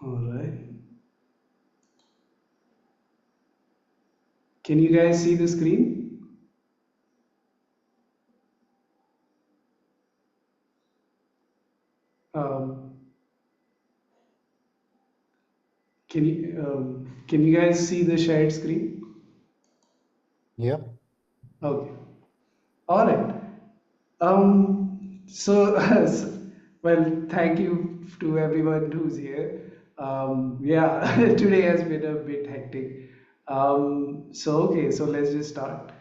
All right. Can you guys see the screen? Um, can you guys see the shared screen? Yeah. Okay. All right. So, well, thank you to everyone who's here. Yeah, today has been a bit hectic. So let's just start.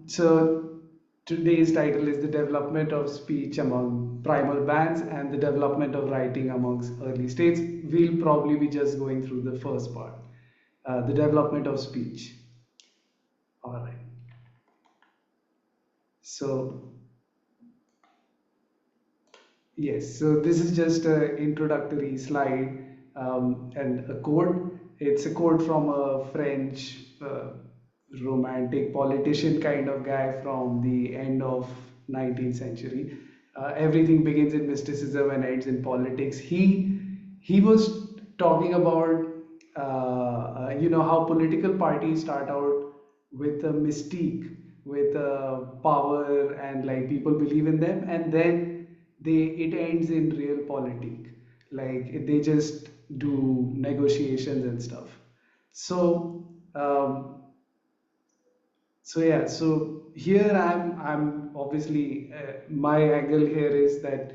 So, today's title is The Development of Speech Among Primal Bands and the Development of Writing Amongst Early States. We'll probably be just going through the first part, the development of speech. All right. So, yes, so this is just an introductory slide and a quote. It's a quote from a French romantic politician kind of guy from the end of 19th century. Everything begins in mysticism and ends in politics. He was talking about how political parties start out with a mystique, with power, and like people believe in them, and then it ends in real politic, like they just do negotiations and stuff. So so here I'm obviously my angle here is that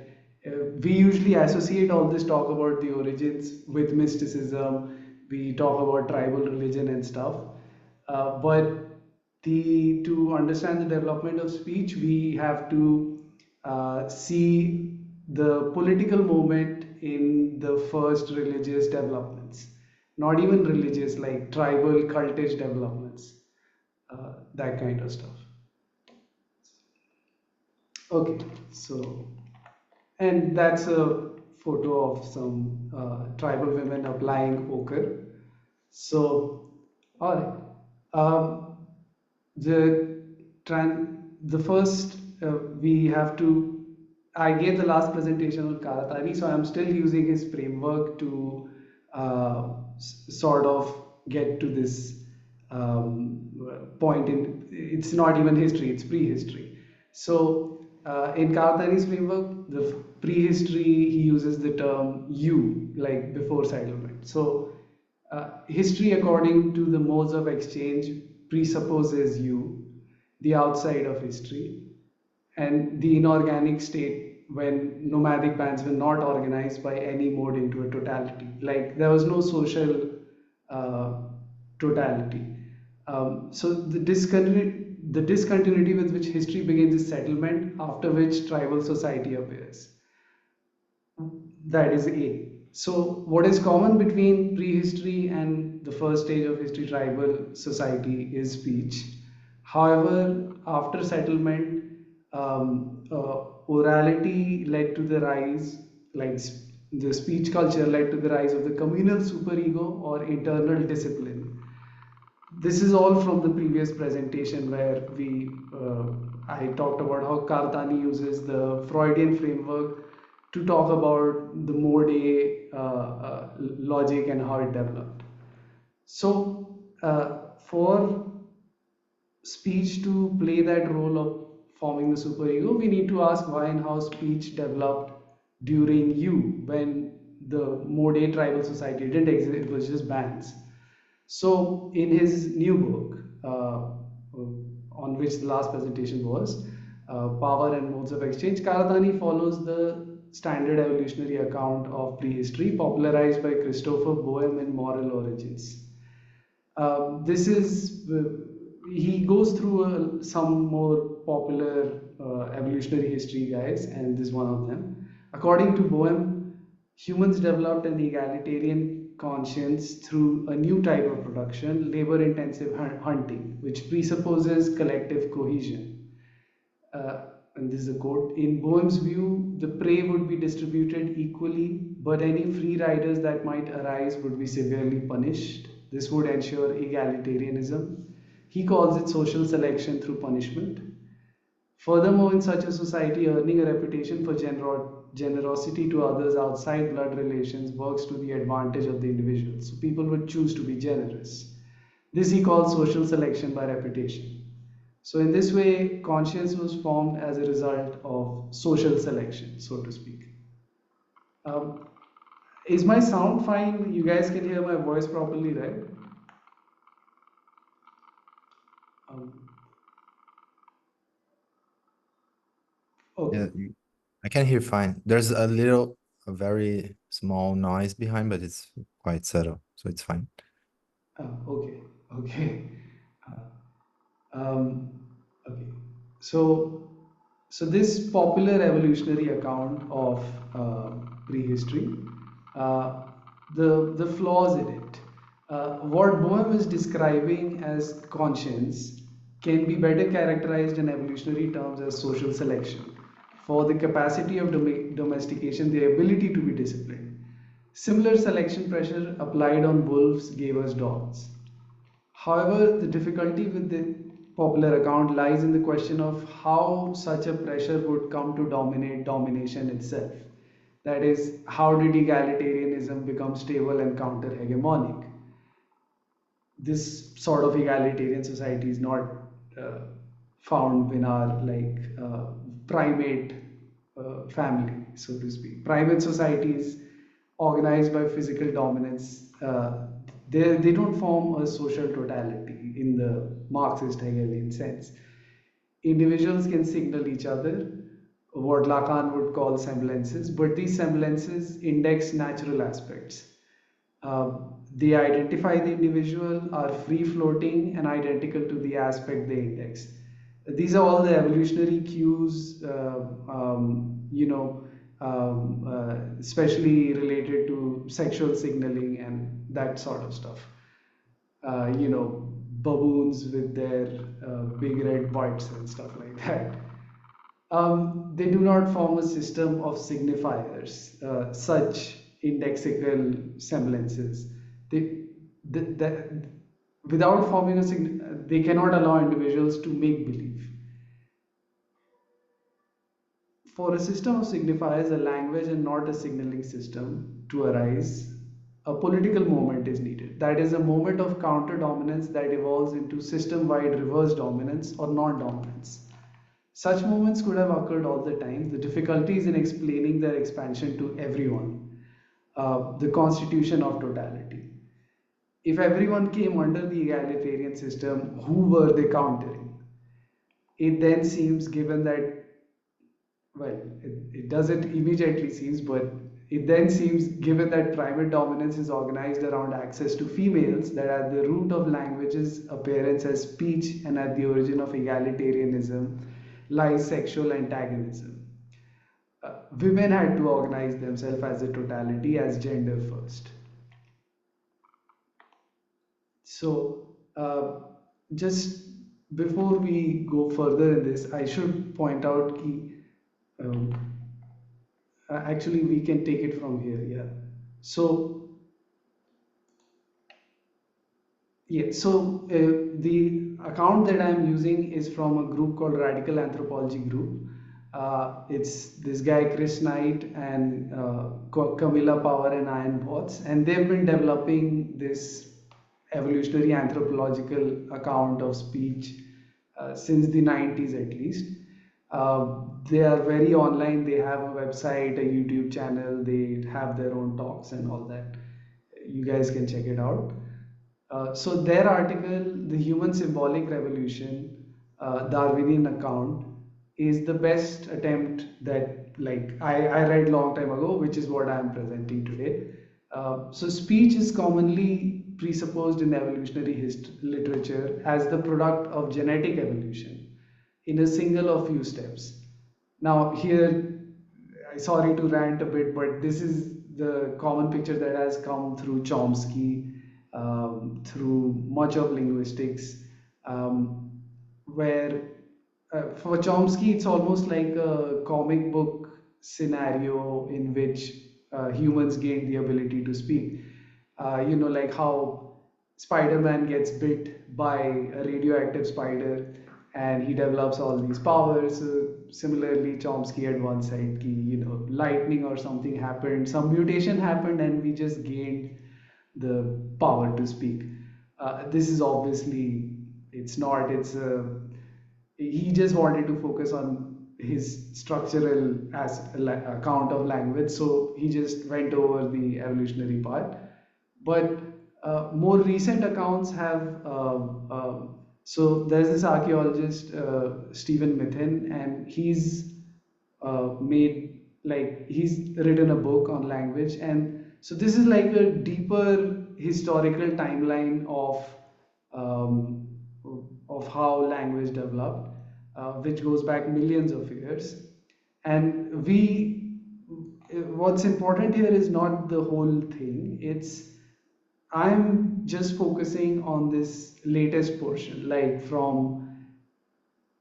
we usually associate all this talk about the origins with mysticism. We talk about tribal religion and stuff, but the to understand the development of speech, we have to see the political movement in the first religious developments, not even religious, like tribal cultish developments, that kind of stuff. Okay, so and that's a photo of some tribal women applying ochre. So, all right. The the first we have to. I gave the last presentation on Karatani, so I'm still using his framework to sort of get to this point. In it's not even history; it's prehistory. So, in Karatani's framework, the prehistory he uses the term "you" like before settlement. So history, according to the modes of exchange, presupposes you, the outside of history, and the inorganic state when nomadic bands were not organized by any mode into a totality. Like there was no social uh, totality. So the discontinuity with which history begins is settlement, after which tribal society appears. That is A. So, what is common between prehistory and the first stage of history, tribal society, is speech. However, after settlement, orality led to the rise, like the speech culture led to the rise of the communal superego or internal discipline. This is all from the previous presentation where I talked about how Kartani uses the Freudian framework to talk about the mode A logic and how it developed. So, for speech to play that role of forming the superego, we need to ask why and how speech developed during you when the mode A tribal society didn't exist, it was just bands. So, in his new book, on which the last presentation was, Power and Modes of Exchange, Karadhani follows the standard evolutionary account of prehistory popularized by Christopher Boehm in Moral Origins. This is he goes through some more popular evolutionary history guys, and this is one of them. According to Boehm, humans developed an egalitarian conscience through a new type of production, labor-intensive hunting, which presupposes collective cohesion. Uh, and this is a quote, in Boehm's view, the prey would be distributed equally, but any free riders that might arise would be severely punished. This would ensure egalitarianism. He calls it social selection through punishment. Furthermore, in such a society, earning a reputation for generosity to others outside blood relations works to the advantage of the individual. So people would choose to be generous. This he calls social selection by reputation. So, in this way, conscience was formed as a result of social selection, so to speak. Um, is my sound fine? You guys can hear my voice properly, right? Um, Yeah, okay. I can hear fine. There's a very small noise behind, but it's quite subtle, so it's fine. Okay. Okay. Um, okay. So, so this popular evolutionary account of prehistory, uh, the flaws in it, what Boehm is describing as conscience can be better characterized in evolutionary terms as social selection. For the capacity of domestication, the ability to be disciplined. Similar selection pressure applied on wolves gave us dogs. However, the difficulty with the popular account lies in the question of how such a pressure would come to dominate domination itself. That is, how did egalitarianism become stable and counter hegemonic? This sort of egalitarian society is not uh, found in our primate family, so to speak. Private societies organized by physical dominance, they don't form a social totality in the Marxist Hegelian sense. Individuals can signal each other, what Lacan would call semblances, but these semblances index natural aspects. They identify the individual, are free floating, and identical to the aspect they index. These are all the evolutionary cues, especially related to sexual signaling and that sort of stuff. Baboons with their big red butts and stuff like that. They do not form a system of signifiers, such indexical semblances. They, the, without forming they cannot allow individuals to make believe. For a system of signifiers, a language and not a signaling system to arise, a political moment is needed. That is a moment of counter dominance that evolves into system wide reverse dominance or non dominance. Such movements could have occurred all the time. The difficulty is in explaining their expansion to everyone. The constitution of totality. If everyone came under the egalitarian system, who were they countering? It then seems, given that, well, it doesn't immediately seems, but it then seems, given that primate dominance is organized around access to females, that at the root of language's appearance as speech and at the origin of egalitarianism lies sexual antagonism. Women had to organize themselves as a totality, as gender first. So, just before we go further in this, I should point out that um, actually we can take it from here. Yeah. So, yeah. So the account that I'm using is from a group called Radical Anthropology Group. It's this guy Chris Knight and Camilla Power and Ian Watts, and they've been developing this evolutionary anthropological account of speech since the 90s at least. They are very online. They have a website, a YouTube channel. They have their own talks and all that. You guys can check it out. So their article, The Human Symbolic Revolution, Darwinian account, is the best attempt that I read long time ago, which is what I am presenting today. So speech is commonly presupposed in evolutionary literature as the product of genetic evolution in a single or few steps. Now here, sorry to rant a bit, but this is the common picture that has come through Chomsky, through much of linguistics, um, where for Chomsky it's almost like a comic book scenario in which humans gain the ability to speak. Like how Spider-Man gets bit by a radioactive spider, and he develops all these powers. Similarly, Chomsky had once said, ki, lightning or something happened, some mutation happened, and we just gained the power to speak. This is obviously, it's not. It's he just wanted to focus on his structural account of language, so he just went over the evolutionary part. But more recent accounts have so there's this archaeologist, Stephen Mithin, and he's made, like, he's written a book on language. And so this is like a deeper historical timeline um, of how language developed, which goes back millions of years. And what's important here is not the whole thing. I'm just focusing on this latest portion, like from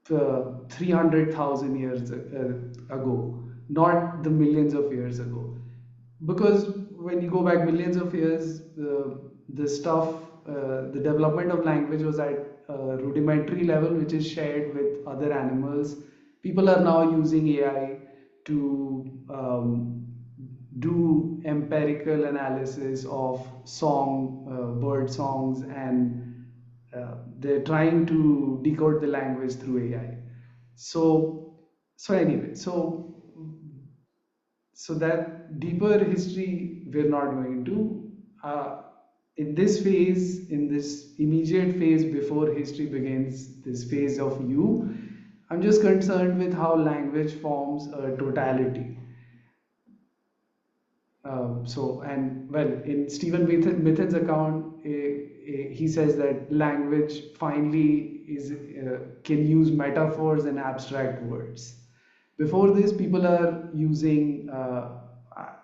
300,000 years ago, not the millions of years ago. Because when you go back millions of years, the stuff, the development of language was at a rudimentary level, which is shared with other animals. People are now using AI to do empirical analysis of bird songs, and they're trying to decode the language through AI. So, so that deeper history we're not going into. In this phase, in this immediate phase before history begins, this phase of you, I'm just concerned with how language forms a totality. And well, in Mithin's account, he says that language finally can use metaphors and abstract words. Before this, people are using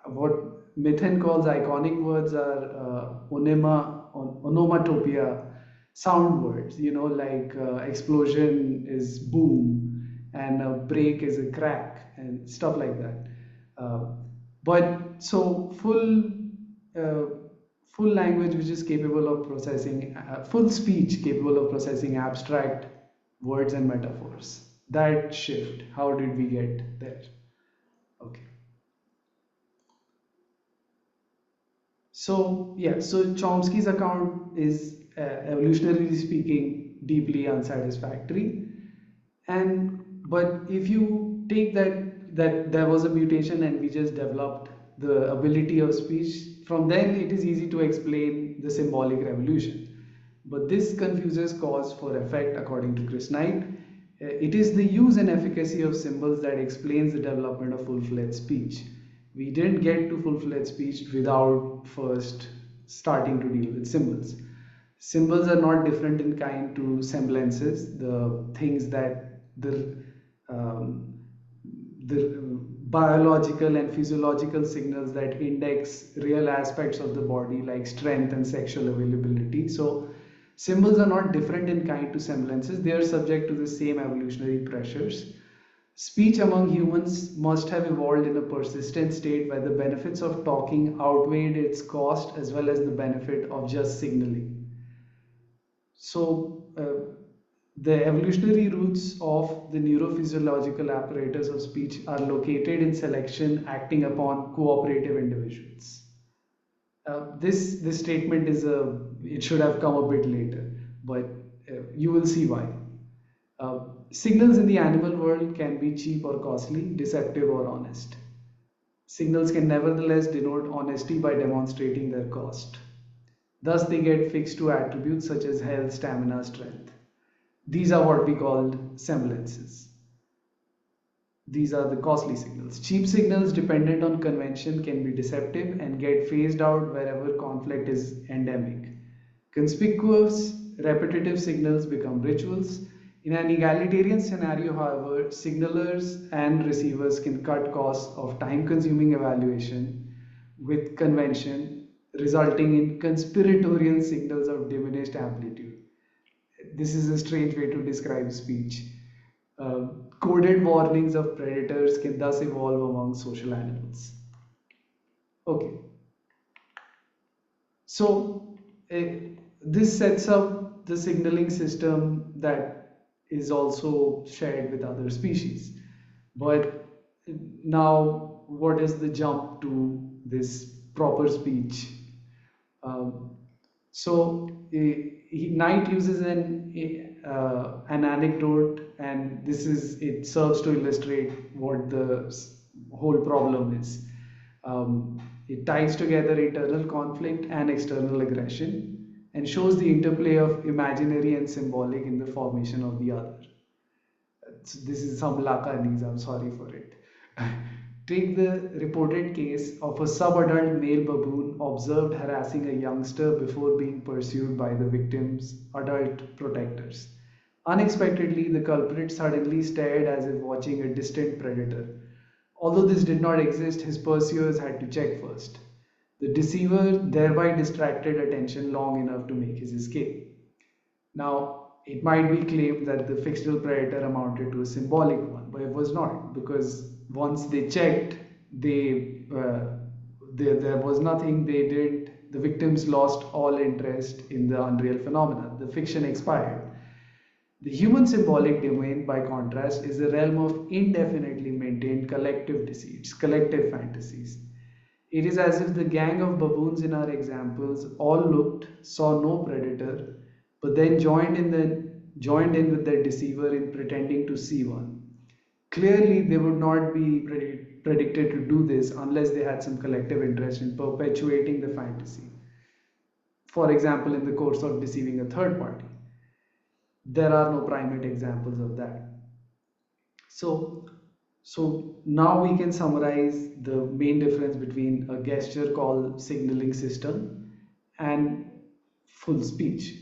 what Mithin calls iconic words, are onomatopoeia, sound words. Like explosion is boom, and a break is a crack, and stuff like that. Uh, but so uh, full language which is capable of processing, full speech capable of processing abstract words and metaphors. That shift, how did we get there? Okay. So yeah, so Chomsky's account is, evolutionarily speaking, deeply unsatisfactory. And but if you take that there was a mutation and we just developed the ability of speech, from then it is easy to explain the symbolic revolution. But this confuses cause for effect, according to Chris Knight. It is the use and efficacy of symbols that explains the development of full-fledged speech. We didn't get to full-fledged speech without first starting to deal with symbols. Symbols are not different in kind to semblances, the things that um, the biological and physiological signals that index real aspects of the body, like strength and sexual availability. So symbols are not different in kind to semblances, they are subject to the same evolutionary pressures. Speech among humans must have evolved in a persistent state where the benefits of talking outweighed its cost, as well as the benefit of just signaling. So, the evolutionary roots of the neurophysiological apparatus of speech are located in selection acting upon cooperative individuals. This statement it should have come a bit later, but you will see why. Uh, Signals in the animal world can be cheap or costly, deceptive or honest. Signals can nevertheless denote honesty by demonstrating their cost. Thus, they get fixed to attributes such as health, stamina, strength. These are what we call semblances. These are the costly signals. Cheap signals dependent on convention can be deceptive and get phased out wherever conflict is endemic. Conspicuous, repetitive signals become rituals. In an egalitarian scenario, however, signalers and receivers can cut costs of time consuming evaluation with convention, resulting in conspiratorial signals of diminished amplitude. This is a strange way to describe speech. Coded warnings of predators can thus evolve among social animals. Okay, so this sets up the signaling system that is also shared with other species. But now, what is the jump to this proper speech? Um, Knight uses an anecdote, and it serves to illustrate what the whole problem is. It ties together internal conflict and external aggression, and shows the interplay of imaginary and symbolic in the formation of the other. This is some Lakanese, I'm sorry for it. Take the reported case of a subadult male baboon observed harassing a youngster before being pursued by the victim's adult protectors. Unexpectedly, the culprit suddenly stared as if watching a distant predator. Although this did not exist, his pursuers had to check first. The deceiver thereby distracted attention long enough to make his escape. Now, it might be claimed that the fictional predator amounted to a symbolic one, but it was not, because once they checked, there was nothing they did. The victims lost all interest in the unreal phenomena. The fiction expired. The human symbolic domain, by contrast, is the realm of indefinitely maintained collective deceits, collective fantasies. It is as if the gang of baboons in our examples all looked, saw no predator, but then joined in with their deceiver in pretending to see one. Clearly, they would not be predicted to do this unless they had some collective interest in perpetuating the fantasy. For example, in the course of deceiving a third party. There are no primate examples of that. So, so now we can summarize the main difference between a gesture called signaling system and full speech,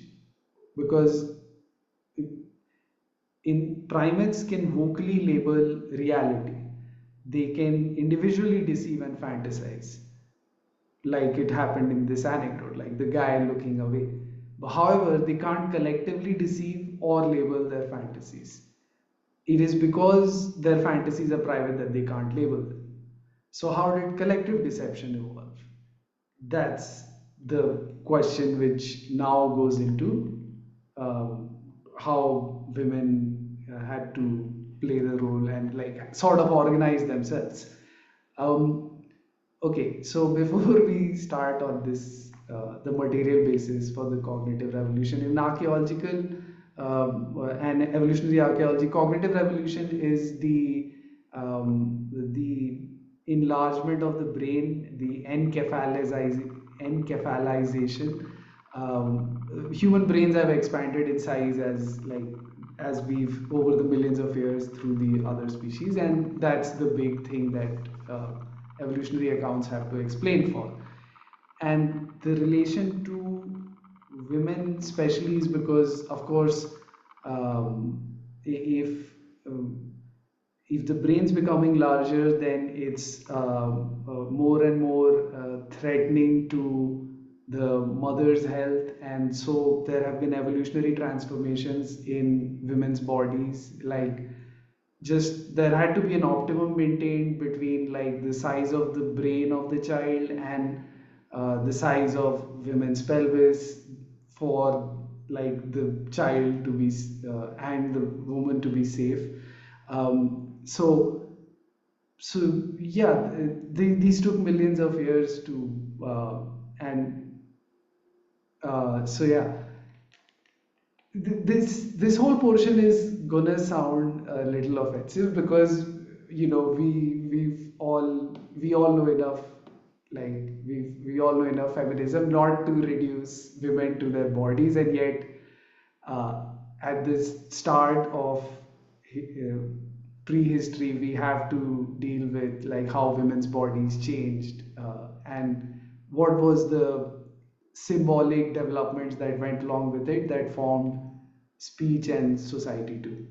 because in primates can vocally label reality. They can individually deceive and fantasize, like it happened in this anecdote, like the guy looking away. But however, they can't collectively deceive or label their fantasies. It is because their fantasies are private that they can't label them. So, how did collective deception evolve? That's the question which now goes into um, how women had to play the role and like sort of organize themselves. Um, okay, so before we start on this, the material basis for the cognitive revolution in archaeological and evolutionary archaeology, cognitive revolution is the enlargement of the brain, the encephalization. Human brains have expanded in size as we've over the millions of years through the other species, and that's the big thing that evolutionary accounts have to explain for. And the relation to women especially is because, of course, if um, if the brain's becoming larger, then it's more and more threatening to the mother's health, and so there have been evolutionary transformations in women's bodies, like just there had to be an optimum maintained between like the size of the brain of the child and the size of women's pelvis for like the child to be and the woman to be safe. Um, so so yeah, these took millions of years to and so yeah, this whole portion is gonna sound a little offensive because we all know enough, like we all know enough feminism not to reduce women to their bodies, and yet uh, at this start of uh, prehistory we have to deal with like how women's bodies changed, and what was the symbolic developments that went along with it that formed speech and society too.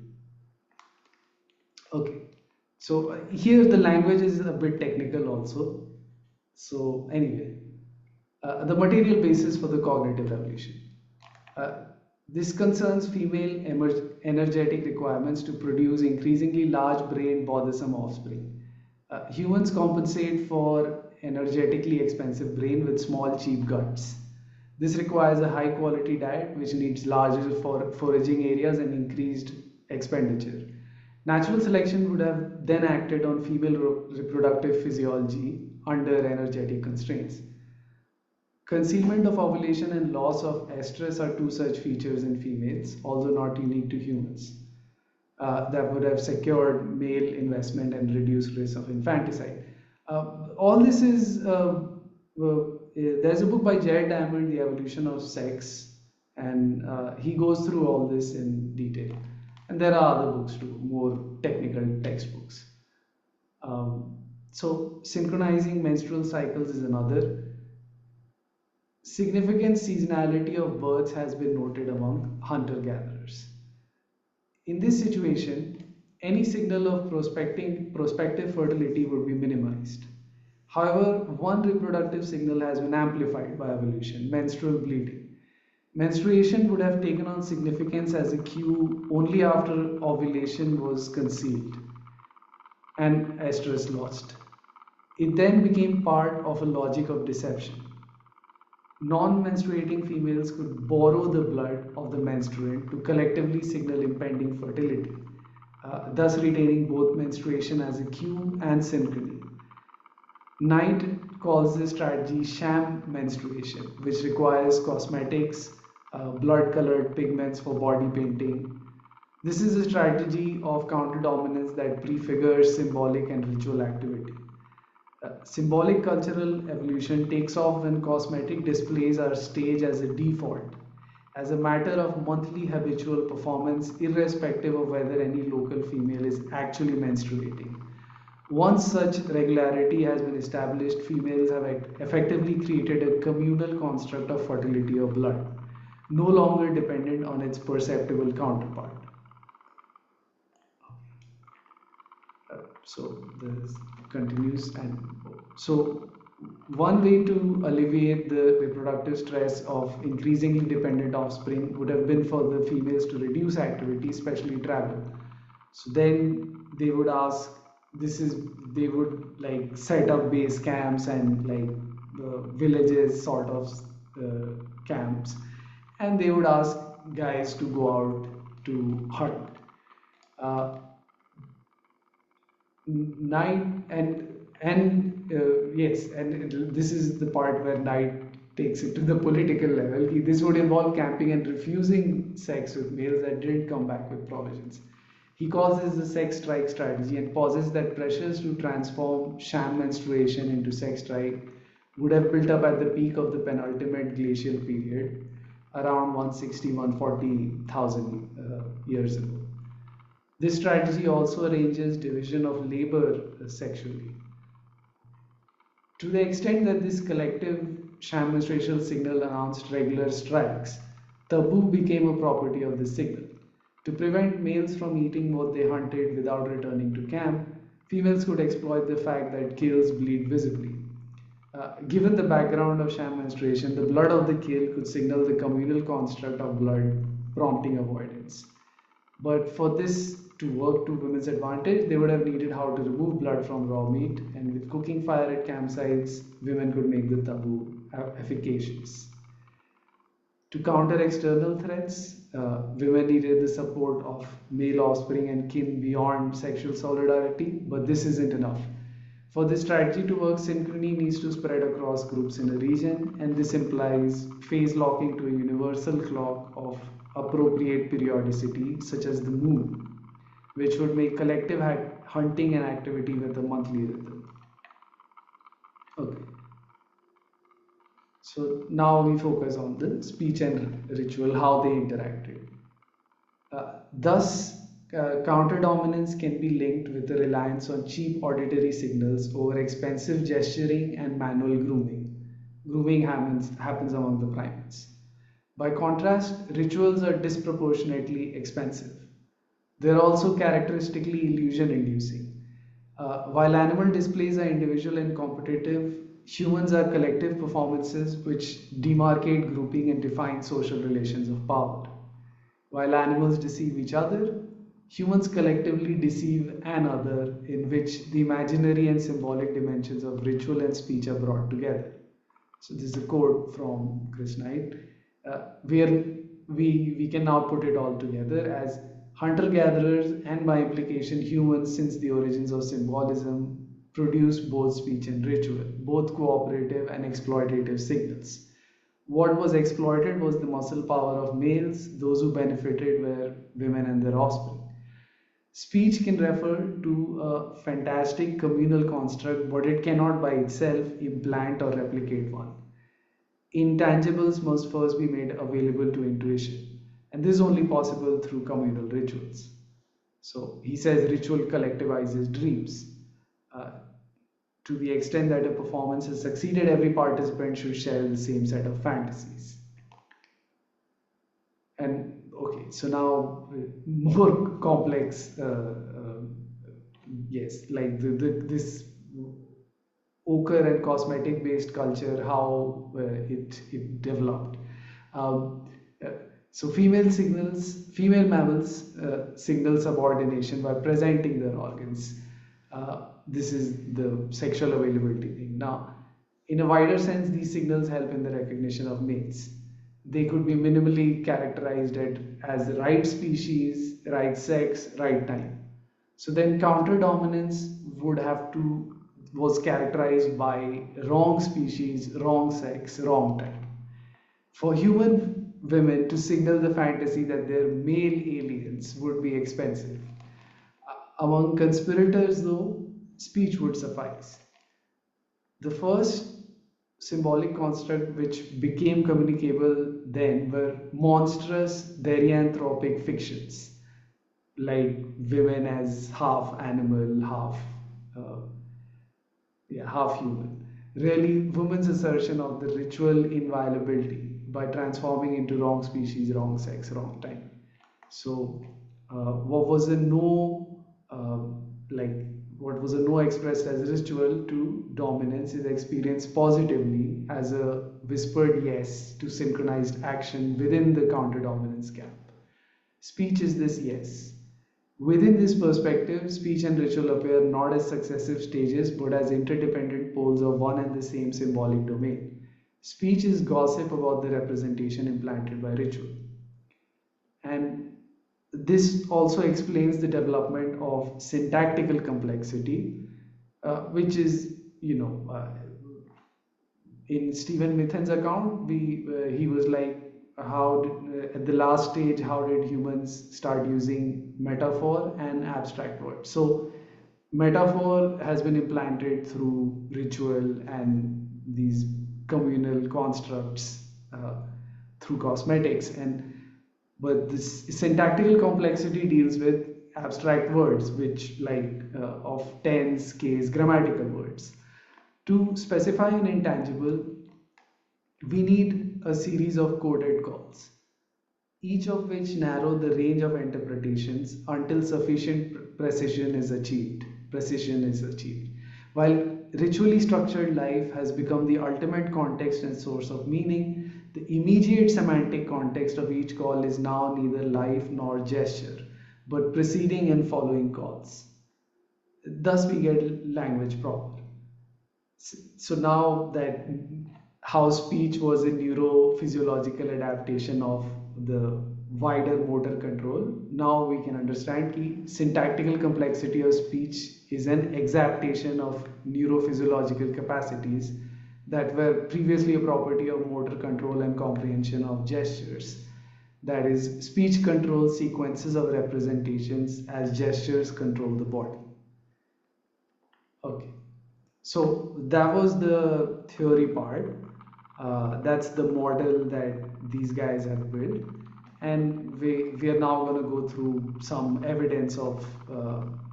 Okay, so here the language is a bit technical also. So anyway, the material basis for the cognitive revolution. Uh, this concerns female energetic requirements to produce increasingly large brain bothersome offspring. Humans compensate for energetically expensive brain with small cheap guts. This requires a high quality diet which needs larger foraging areas and increased expenditure. Natural selection would have then acted on female reproductive physiology under energetic constraints. Concealment of ovulation and loss of estrus are two such features in females, although not unique to humans, that would have secured male investment and reduced risk of infanticide. All this is, there's a book by Jared Diamond, The Evolution of Sex, and he goes through all this in detail. And there are other books too, more technical textbooks. Um, so, synchronizing menstrual cycles is another. Significant seasonality of births has been noted among hunter gatherers. In this situation, any signal of prospective fertility would be minimized. However, one reproductive signal has been amplified by evolution: menstrual bleeding. Menstruation would have taken on significance as a cue only after ovulation was concealed and estrus lost. It then became part of a logic of deception. Non-menstruating females could borrow the blood of the menstruant to collectively signal impending fertility, thus retaining both menstruation as a cue and synchrony. Knight calls this strategy sham menstruation, which requires cosmetics, blood colored pigments for body painting. This is a strategy of counter dominance that prefigures symbolic and ritual activity. Symbolic cultural evolution takes off when cosmetic displays are staged as a default, as a matter of monthly habitual performance, irrespective of whether any local female is actually menstruating. Once such regularity has been established, females have effectively created a communal construct of fertility of blood, no longer dependent on its perceptible counterpart. So this continues, and so one way to alleviate the reproductive stress of increasingly dependent offspring would have been for the females to reduce activity, especially travel. So then they would ask, this is, they would like set up base camps and like villages sort of camps, and they would ask guys to go out to hunt. Uh, Night and yes, and this is the part where Knight takes it to the political level. This would involve camping and refusing sex with males that didn't come back with provisions. He calls this the sex strike strategy and posits that pressures to transform sham menstruation into sex strike would have built up at the peak of the penultimate glacial period, around 160 140,000 years ago. This strategy also arranges division of labor sexually. To the extent that this collective sham menstruation signal announced regular strikes, taboo became a property of the signal. To prevent males from eating what they hunted without returning to camp, females could exploit the fact that kills bleed visibly. Given the background of sham menstruation, the blood of the kill could signal the communal construct of blood, prompting avoidance. But for this to work to women's advantage, they would have needed how to remove blood from raw meat, and with cooking fire at campsites, women could make the taboo efficacious. To counter external threats, women needed the support of male offspring and kin beyond sexual solidarity, but this isn't enough. For this strategy to work, synchrony needs to spread across groups in a region, and this implies phase locking to a universal clock of appropriate periodicity, such as the moon, which would make collective hunting an activity with a monthly rhythm. Okay, so now we focus on the speech and ritual, how they interacted. Thus, counter dominance can be linked with the reliance on cheap auditory signals over expensive gesturing and manual grooming. Grooming happens among the primates. By contrast, rituals are disproportionately expensive. They're also characteristically illusion inducing. While animal displays are individual and competitive, humans are collective performances which demarcate grouping and define social relations of power. While animals deceive each other, humans collectively deceive an other, in which the imaginary and symbolic dimensions of ritual and speech are brought together. So this is a quote from Chris Knight, where we can now put it all together as Hunter gatherers, and by implication humans since the origins of symbolism, produce both speech and ritual, both cooperative and exploitative signals. What was exploited was the muscle power of males, those who benefited were women and their offspring. Speech can refer to a fantastic communal construct, but it cannot by itself implant or replicate one. Intangibles must first be made available to intuition, and this is only possible through communal rituals. So he says ritual collectivizes dreams. Uh, to the extent that a performance has succeeded, every participant should share the same set of fantasies. And okay, so now more complex, yes, like this ochre and cosmetic based culture, how it developed. Um, uh, so female mammals signal subordination by presenting their organs. This is the sexual availability thing. Now, in a wider sense, these signals help in the recognition of mates. They could be minimally characterized as the right species, right sex, right time. So then counter dominance would have to was characterized by wrong species, wrong sex, wrong time. For human women to signal the fantasy that their male aliens would be expensive. Among conspirators, though, speech would suffice. The first symbolic construct which became communicable then were monstrous therianthropic fictions, like women as half animal, uh, half human. Really, women's assertion of the ritual inviolability by transforming into wrong species, wrong sex, wrong time. So, what was a no, like what was a no expressed as a ritual to dominance is experienced positively as a whispered yes to synchronized action within the counter dominance gap. Speech is this yes. Within this perspective, speech and ritual appear not as successive stages but as interdependent poles of one and the same symbolic domain. Speech is gossip about the representation implanted by ritual. And this also explains the development of syntactical complexity, which is, in Stephen Mithen's account, he was like, at the last stage, how did humans start using metaphor and abstract words? So, metaphor has been implanted through ritual and these communal constructs through cosmetics, and but this syntactical complexity deals with abstract words, which like of tense, case, grammatical words. To specify an intangible, we need a series of coded calls, each of which narrow the range of interpretations until sufficient precision is achieved. While ritually structured life has become the ultimate context and source of meaning, the immediate semantic context of each call is now neither life nor gesture, but preceding and following calls. Thus, we get language proper. So now that how speech was a neurophysiological adaptation of the wider motor control, now we can understand that syntactical complexity of speech is an exaptation of neurophysiological capacities that were previously a property of motor control and comprehension of gestures. That is, speech controls sequences of representations as gestures control the body. Okay. So that was the theory part. That's the model that these guys have built. And we are now going to go through some evidence of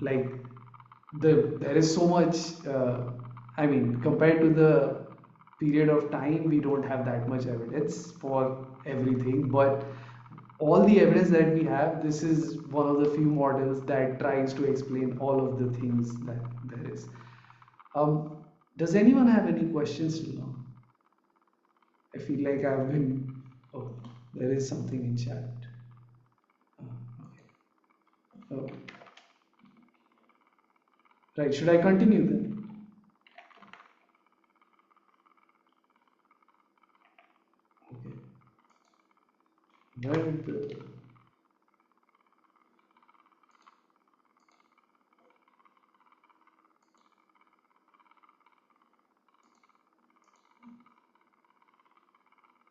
like there is so much, I mean, compared to the period of time, we don't have that much evidence for everything. But all the evidence that we have, this is one of the few models that tries to explain all of the things that there is. Does anyone have any questions till now? I feel like I've been. Oh, there is something in chat. Okay. Oh, right. Should I continue then? Okay. Where the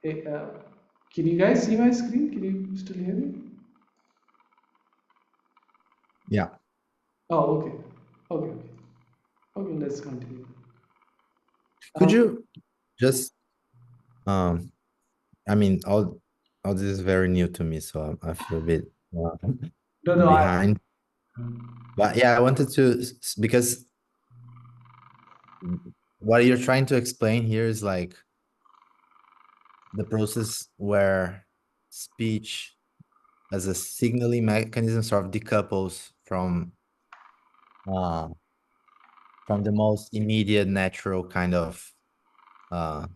Eh, can you guys see my screen? Can you still hear me? Yeah. Oh, okay. Okay, okay. Okay, let's continue. Could Um, you just um I mean all this is very new to me, so I feel a bit no, no, behind. But yeah, I wanted to because what you're trying to explain here is like the process where speech as a signaling mechanism sort of decouples uh, from the most immediate natural kind of uh,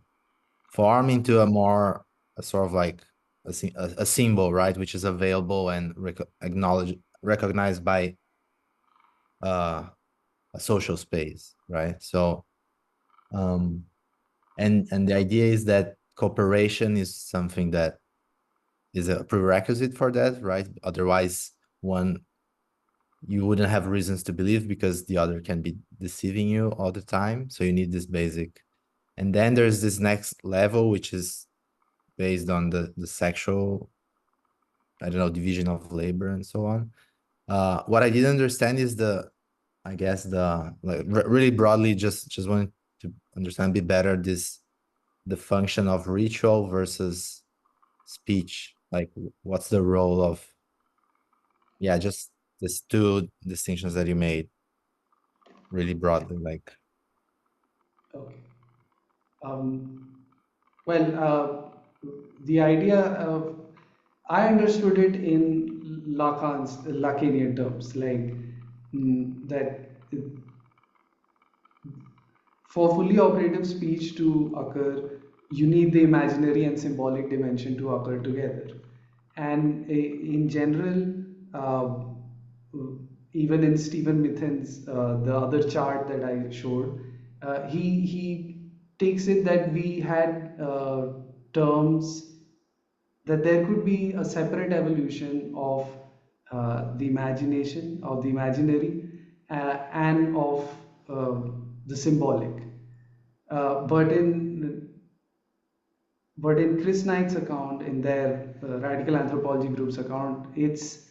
form into a more a sort of like a symbol, right, which is available and recognized by uh, a social space, right? So um, and the idea is that cooperation is something that is a prerequisite for that, right? Otherwise, one you wouldn't have reasons to believe because the other can be deceiving you all the time. So you need this basic. And then there's this next level, which is based on the sexual, I don't know, division of labor and so on. What I didn't understand is I guess the like really broadly, just wanted to understand a bit better this the function of ritual versus speech. Like, what's the role of yeah, just these two distinctions that you made really broadly, like. okay. Um, well, the idea of I understood it in Lacanian terms, like that for fully operative speech to occur, you need the imaginary and symbolic dimension to occur together. And in general, even in Stephen Mithen's the other chart that I showed, he takes it that we had terms that there could be a separate evolution of the imagination, of the imaginary, and of the symbolic. But in Chris Knight's account, in their radical anthropology group's account, it's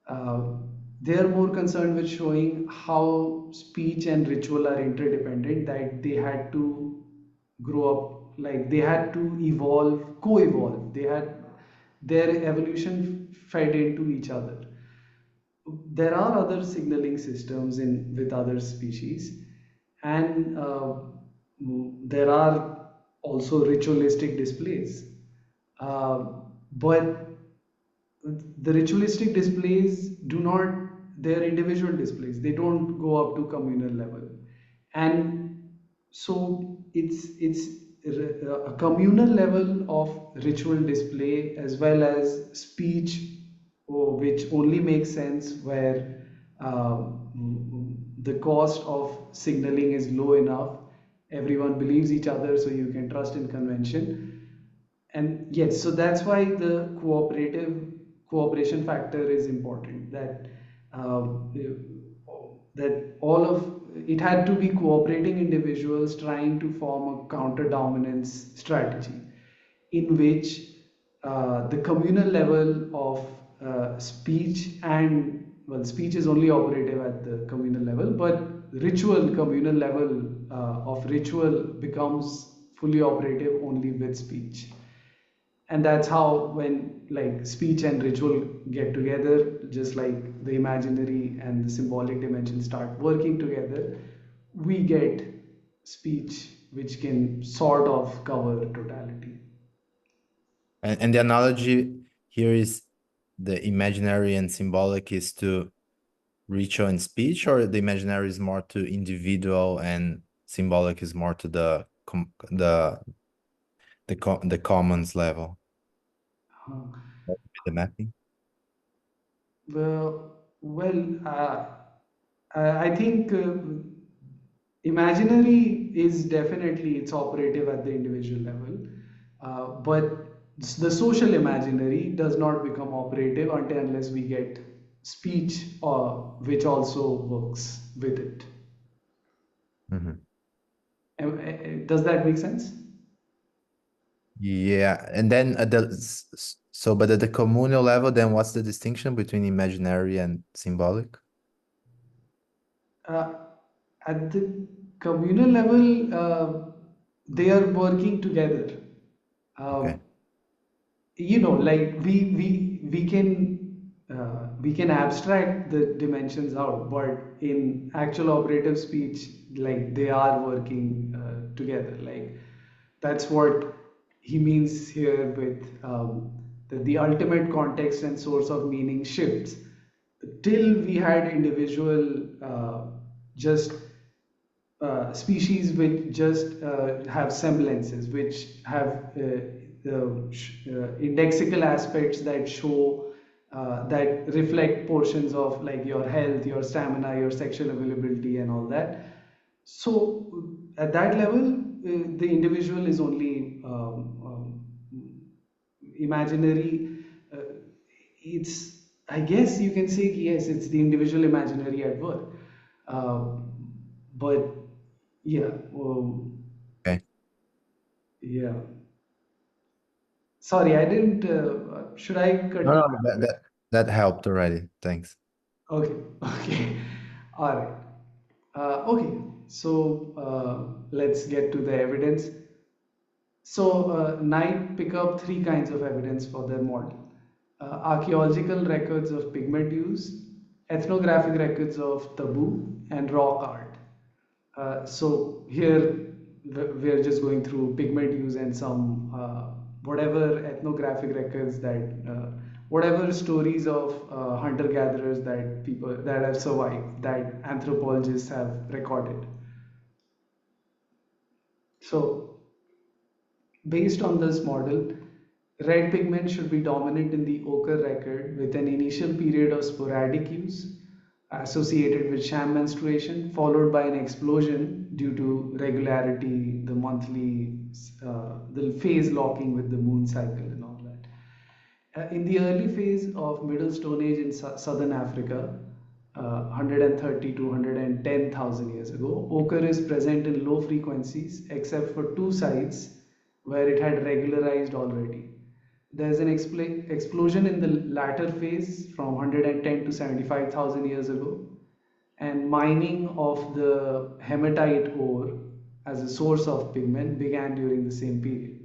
uh, they're more concerned with showing how speech and ritual are interdependent. That they had to grow up, like they had to evolve, co-evolve. They had their evolution fed into each other. There are other signaling systems in with other species, and there are also ritualistic displays. But the ritualistic displays do not, they're individual displays, they don't go up to communal level. And so it's a communal level of ritual display as well as speech, which only makes sense where the cost of signaling is low enough, everyone believes each other, so you can trust in convention. And yes, so that's why the cooperation factor is important, that um, that all of it had to be cooperating individuals trying to form a counter dominance strategy in which the communal level of speech, and well, speech is only operative at the communal level, but ritual communal level of ritual becomes fully operative only with speech. And that's how, when like speech and ritual get together, just like the imaginary and the symbolic dimension start working together, we get speech which can sort of cover totality. And the analogy here is the imaginary and symbolic is to ritual and speech, or the imaginary is more to individual and symbolic is more to the commons level. Uh, That would be the mapping. I think imaginary is definitely it's operative at the individual level, but the social imaginary does not become operative until unless we get speech, which also works with it. Mhm. Does that make sense? Yeah, and then so, but at the communal level, then what's the distinction between imaginary and symbolic? Uh, at the communal level, they are working together. Okay. Um, like we can abstract the dimensions out, but in actual operative speech, like they are working together. Like that's what he means here with that the ultimate context and source of meaning shifts till we had individual just species which just have semblances, which have indexical aspects that show that reflect portions of like your health, your stamina, your sexual availability, and all that. So at that level, the individual is only imaginary. Uh, it's I guess you can say yes, it's the individual imaginary at work. But yeah, Okay. yeah. Sorry, I didn't. Should I No, cut? no, that helped already. Thanks. Okay, okay, all right. Okay, so let's get to the evidence. So, Knight pick up three kinds of evidence for their model: archaeological records of pigment use, ethnographic records of taboo, and rock art. So here we're just going through pigment use and some whatever ethnographic records that whatever stories of hunter gatherers that people that have survived that anthropologists have recorded. So based on this model, red pigment should be dominant in the ochre record with an initial period of sporadic use associated with sham menstruation, followed by an explosion due to regularity, the phase locking with the moon cycle and all that. In the early phase of Middle Stone Age in southern Africa, 130 to 110,000 years ago, ochre is present in low frequencies except for two sites where it had regularized already. There's an explosion in the latter phase from 110 to 75,000 years ago, and mining of the hematite ore as a source of pigment began during the same period.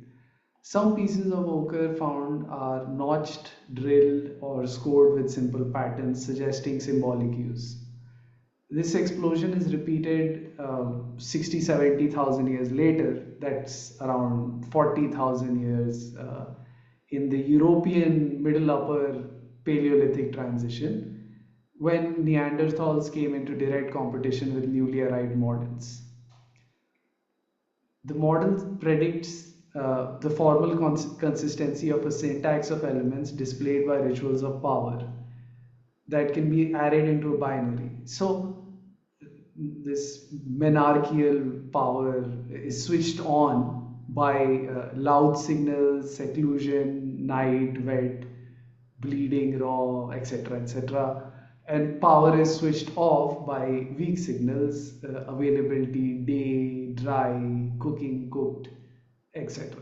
Some pieces of ochre found are notched, drilled, or scored with simple patterns suggesting symbolic use. This explosion is repeated 60, 70,000 years later, that's around 40,000 years in the European Middle Upper Paleolithic transition, when Neanderthals came into direct competition with newly arrived moderns. The model predicts the formal consistency of a syntax of elements displayed by rituals of power that can be added into a binary. So, this monarchical power is switched on by loud signals, seclusion, night, wet, bleeding, raw, etc. etc. And power is switched off by weak signals, availability, day, dry, cooking, cooked, etc.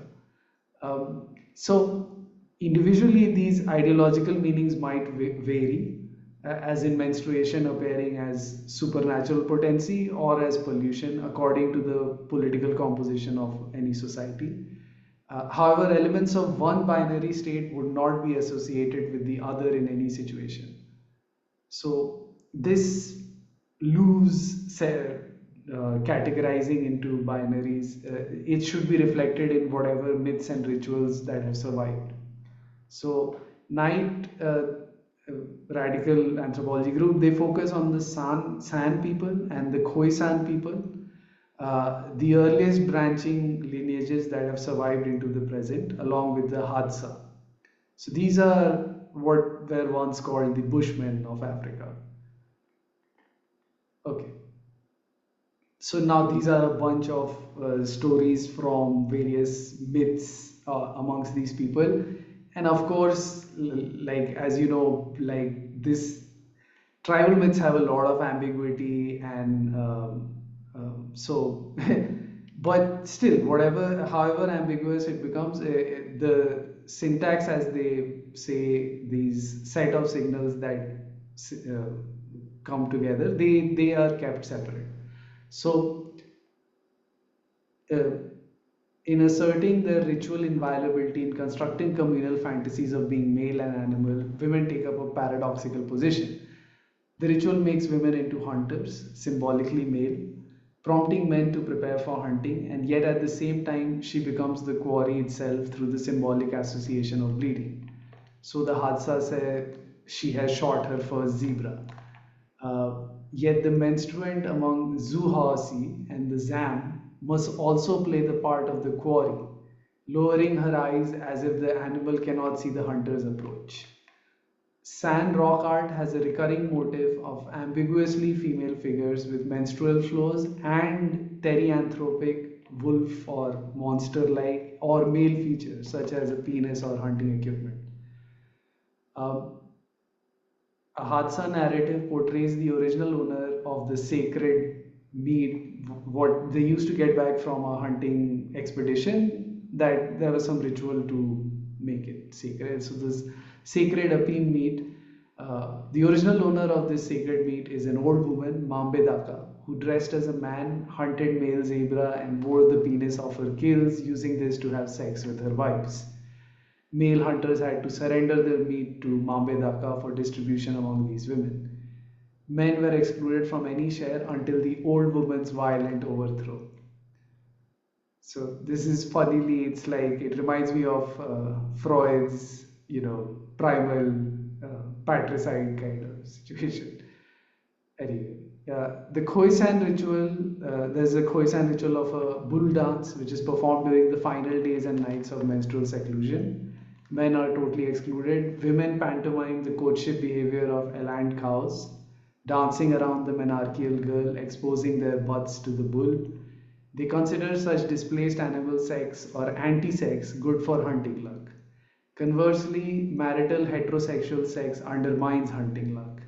So, individually, these ideological meanings might vary, as in menstruation appearing as supernatural potency or as pollution, according to the political composition of any society. However, elements of one binary state would not be associated with the other in any situation. So this loose categorizing into binaries, it should be reflected in whatever myths and rituals that have survived. So Knight radical anthropology group, they focus on the San people and the Khoisan people, the earliest branching lineages that have survived into the present, along with the Hadza. So these are what were once called the Bushmen of Africa. Okay, so now these are a bunch of stories from various myths amongst these people, and of course, like as you know, like this tribal myths have a lot of ambiguity, and so But still, whatever, however ambiguous it becomes, the syntax, as they say, these set of signals that uh, come together, they are kept separate. So, uh, in asserting their ritual inviolability in constructing communal fantasies of being male and animal, women take up a paradoxical position. The ritual makes women into hunters, symbolically male, prompting men to prepare for hunting, and yet at the same time, she becomes the quarry itself through the symbolic association of bleeding. So the Hadsa said she has shot her first zebra. Yet the menstruant among Zuhasi and the Zam must also play the part of the quarry, lowering her eyes as if the animal cannot see the hunter's approach. Sand rock art has a recurring motif of ambiguously female figures with menstrual flows and therianthropic wolf or monster like or male features such as a penis or hunting equipment. Um, A Hadsa narrative portrays the original owner of the sacred meat, what they used to get back from a hunting expedition, that there was some ritual to make it sacred. So, this sacred apim meat, the original owner of this sacred meat is an old woman, Mambedaka, who dressed as a man, hunted male zebra, and wore the penis of her kills, using this to have sex with her wives. Male hunters had to surrender their meat to Mambedaka for distribution among these women. Men were excluded from any share until the old woman's violent overthrow. So this is funnily, it's like it reminds me of Freud's, primal patricide kind of situation. Anyway, the Khoisan ritual, there's a Khoisan ritual of a bull dance which is performed during the final days and nights of menstrual seclusion. Men are totally excluded. Women pantomime the courtship behavior of eland cows, dancing around the menarcheal girl, exposing their butts to the bull. They consider such displaced animal sex or anti sex good for hunting luck. Conversely, marital heterosexual sex undermines hunting luck.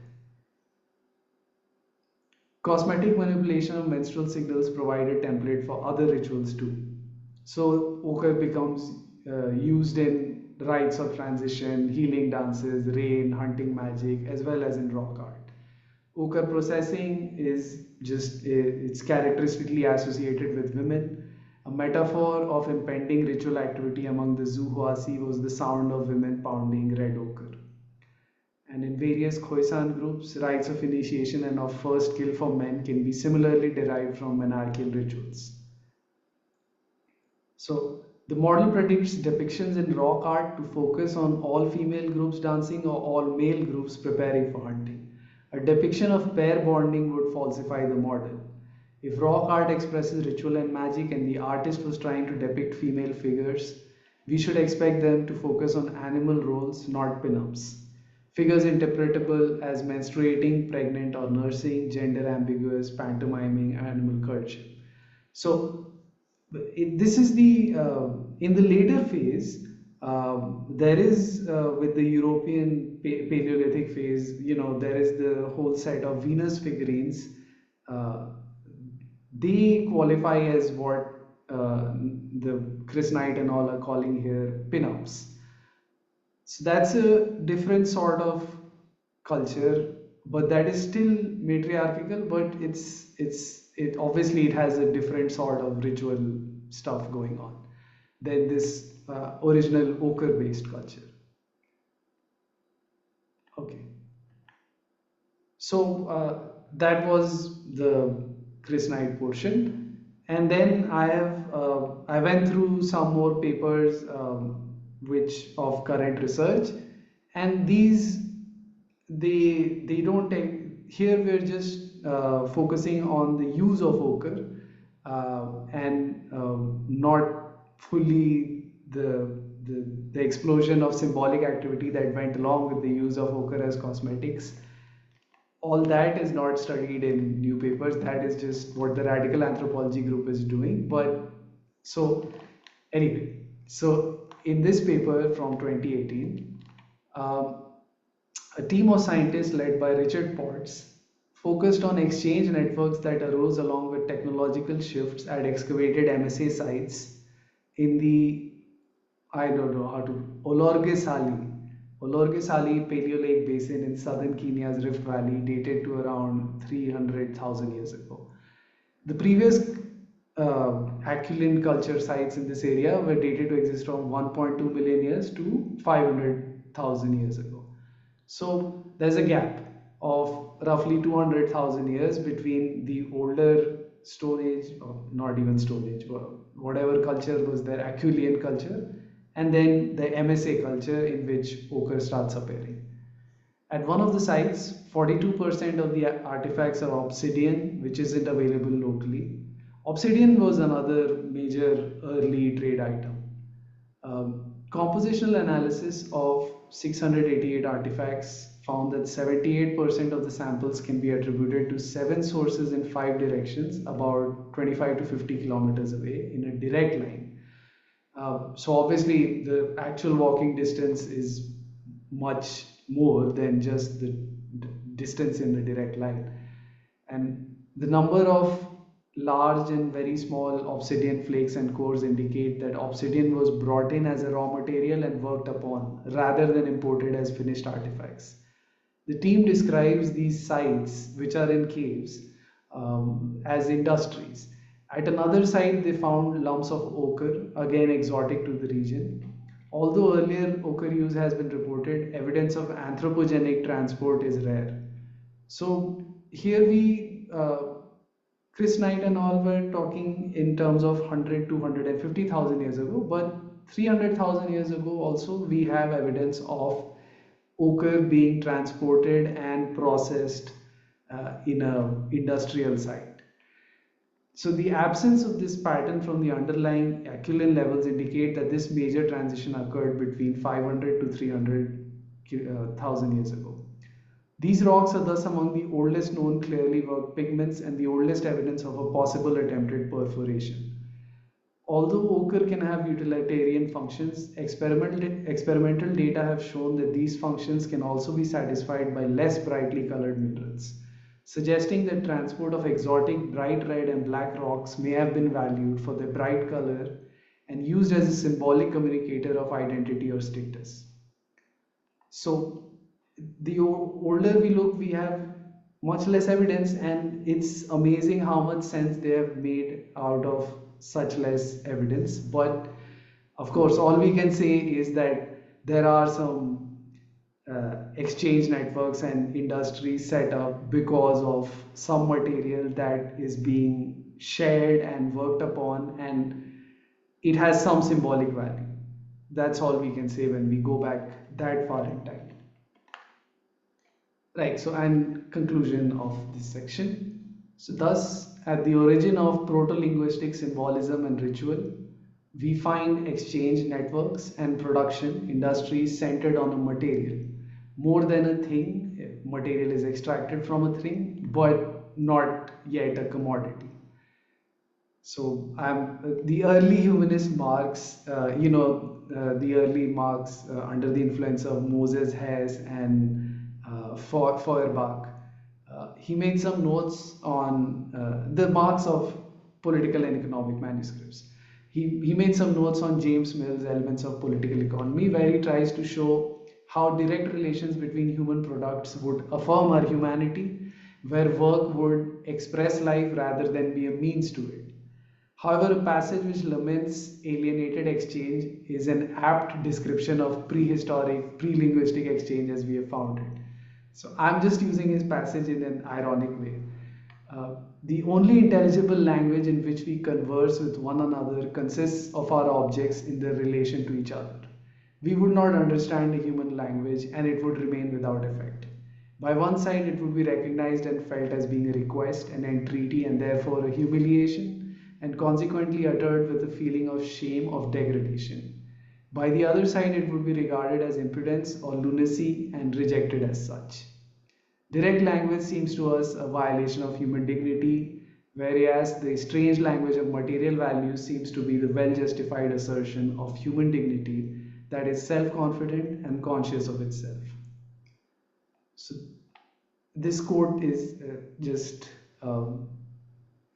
Cosmetic manipulation of menstrual signals provide a template for other rituals too. So, ochre becomes used in rites of transition, healing dances, rain, hunting magic, as well as in rock art. Ochre processing is it's characteristically associated with women. A metaphor of impending ritual activity among the Zuhuasi was the sound of women pounding red ochre. And in various Khoisan groups, rites of initiation and of first kill for men can be similarly derived from monarchical rituals. So, the model predicts depictions in rock art to focus on all female groups dancing or all male groups preparing for hunting. A depiction of pair bonding would falsify the model. If rock art expresses ritual and magic and the artist was trying to depict female figures, we should expect them to focus on animal roles, not pinups. Figures interpretable as menstruating, pregnant, or nursing, gender ambiguous, pantomiming, animal courtship. So, this is the in the later phase. There is with the European Paleolithic phase, there is the whole set of Venus figurines. Uh, they qualify as what the Chris Knight and all are calling here pinups. So that's a different sort of culture, but that is still matriarchal, but it obviously it has a different sort of ritual stuff going on than this original ochre based culture. Okay. So that was the Chris Knight portion, and then I went through some more papers which of current research, and these they don't take here. We're just focusing on the use of ochre and not fully the explosion of symbolic activity that went along with the use of ochre as cosmetics. All that is not studied in new papers. That is just what the radical anthropology group is doing. But so anyway, so in this paper from 2018, um, a team of scientists led by Richard Potts focused on exchange networks that arose along with technological shifts at excavated MSA sites in the, I don't know how to, Olorgesailie Paleolake Basin in southern Kenya's Rift Valley, dated to around 300,000 years ago. The previous Aquilin culture sites in this area were dated to exist from 1.2 million years to 500,000 years ago. So there's a gap of roughly 200,000 years between the older Stone Age, or not even Stone Age, whatever culture was there, Aquilian culture, and then the MSA culture in which ochre starts appearing. At one of the sites, 42% of the artifacts are obsidian, which isn't available locally. Obsidian was another major early trade item. Compositional analysis of 688 artifacts found that 78% of the samples can be attributed to seven sources in five directions, about 25 to 50 kilometers away in a direct line. So obviously the actual walking distance is much more than just the distance in a direct line. And the number of large and very small obsidian flakes and cores indicate that obsidian was brought in as a raw material and worked upon rather than imported as finished artifacts. The team describes these sites, which are in caves, as industries. At another site, they found lumps of ochre, again exotic to the region. Although earlier ochre use has been reported, evidence of anthropogenic transport is rare. So here Chris Knight and all were talking in terms of 100 to 150,000 years ago, but 300,000 years ago also we have evidence of ochre being transported and processed in a industrial site. So the absence of this pattern from the underlying Aquilin levels indicate that this major transition occurred between 500 to 300,000 years ago. These rocks are thus among the oldest known clearly worked pigments and the oldest evidence of a possible attempted perforation. Although ochre can have utilitarian functions, experimental data have shown that these functions can also be satisfied by less brightly colored minerals, suggesting that transport of exotic bright red and black rocks may have been valued for their bright color and used as a symbolic communicator of identity or status. So the older we look, we have much less evidence, and it's amazing how much sense they have made out of such less evidence. But of course, all we can say is that there are some exchange networks and industries set up because of some material that is being shared and worked upon, and it has some symbolic value. That's all we can say when we go back that far in time. Right, so and conclusion of this section. So thus, at the origin of proto-linguistic symbolism and ritual, we find exchange networks and production industries centered on a material. More than a thing, material is extracted from a thing, but not yet a commodity. So the early humanist Marx, the early Marx under the influence of Moses Hess and Feuerbach, he made some notes on the Marx of political and economic manuscripts. He made some notes on James Mill's Elements of Political Economy, where he tries to show how direct relations between human products would affirm our humanity, where work would express life rather than be a means to it. However, a passage which laments alienated exchange is an apt description of prehistoric, pre-linguistic exchange as we have found it. So I'm just using his passage in an ironic way. The only intelligible language in which we converse with one another consists of our objects in their relation to each other. We would not understand a human language and it would remain without effect. By one side, it would be recognized and felt as being a request, an entreaty, and therefore a humiliation, and consequently uttered with a feeling of shame, of degradation. By the other side, it would be regarded as impudence or lunacy and rejected as such. Direct language seems to us a violation of human dignity, whereas the strange language of material values seems to be the well justified assertion of human dignity that is self confident and conscious of itself. So, This quote is just um,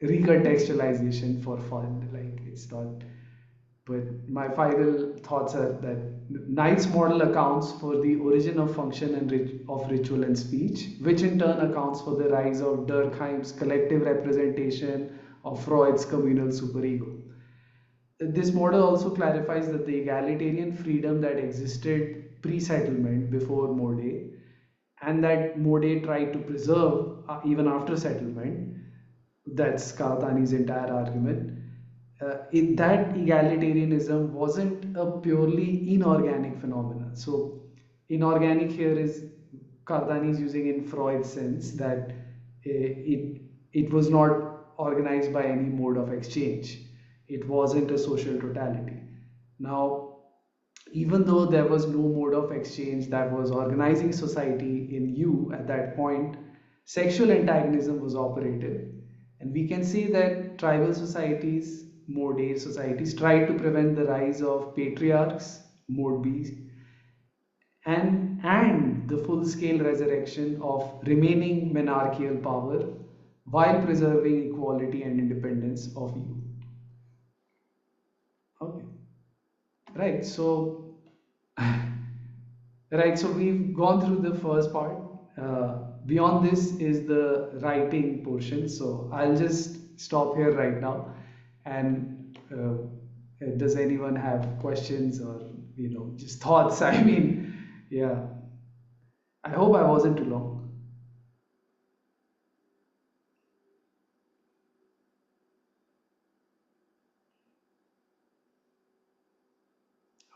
recontextualization for fun. Like it's not. But my final thoughts are that Knight's model accounts for the origin of function and of ritual and speech, which in turn accounts for the rise of Durkheim's collective representation of Freud's communal superego. This model also clarifies that the egalitarian freedom that existed pre-settlement before Mode and that Mode tried to preserve even after settlement, that's Karatani's entire argument. That egalitarianism wasn't a purely inorganic phenomenon. So, inorganic here is Karatani is using in Freud's sense that it was not organized by any mode of exchange. It wasn't a social totality. Now, even though there was no mode of exchange that was organizing society in you at that point, sexual antagonism was operative. And we can say that tribal societies, mode A societies, tried to prevent the rise of patriarchs, mode B, and the full scale resurrection of remaining monarchical power while preserving equality and independence of you. Okay, right. So right, so we've gone through the first part. Beyond this is the writing portion. So I'll just stop here right now. And does anyone have questions or just thoughts? I mean, yeah. I hope I wasn't too long.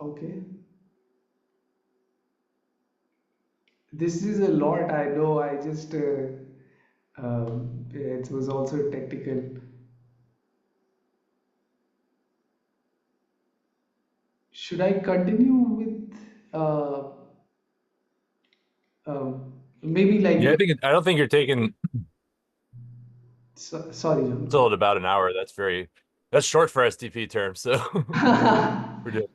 Okay. This is a lot. I know. I just it was also technical. Should I continue with maybe Yeah, like I don't think you're taking sorry, John, go sold about an hour. That's short for STP terms. So ahead. we're doing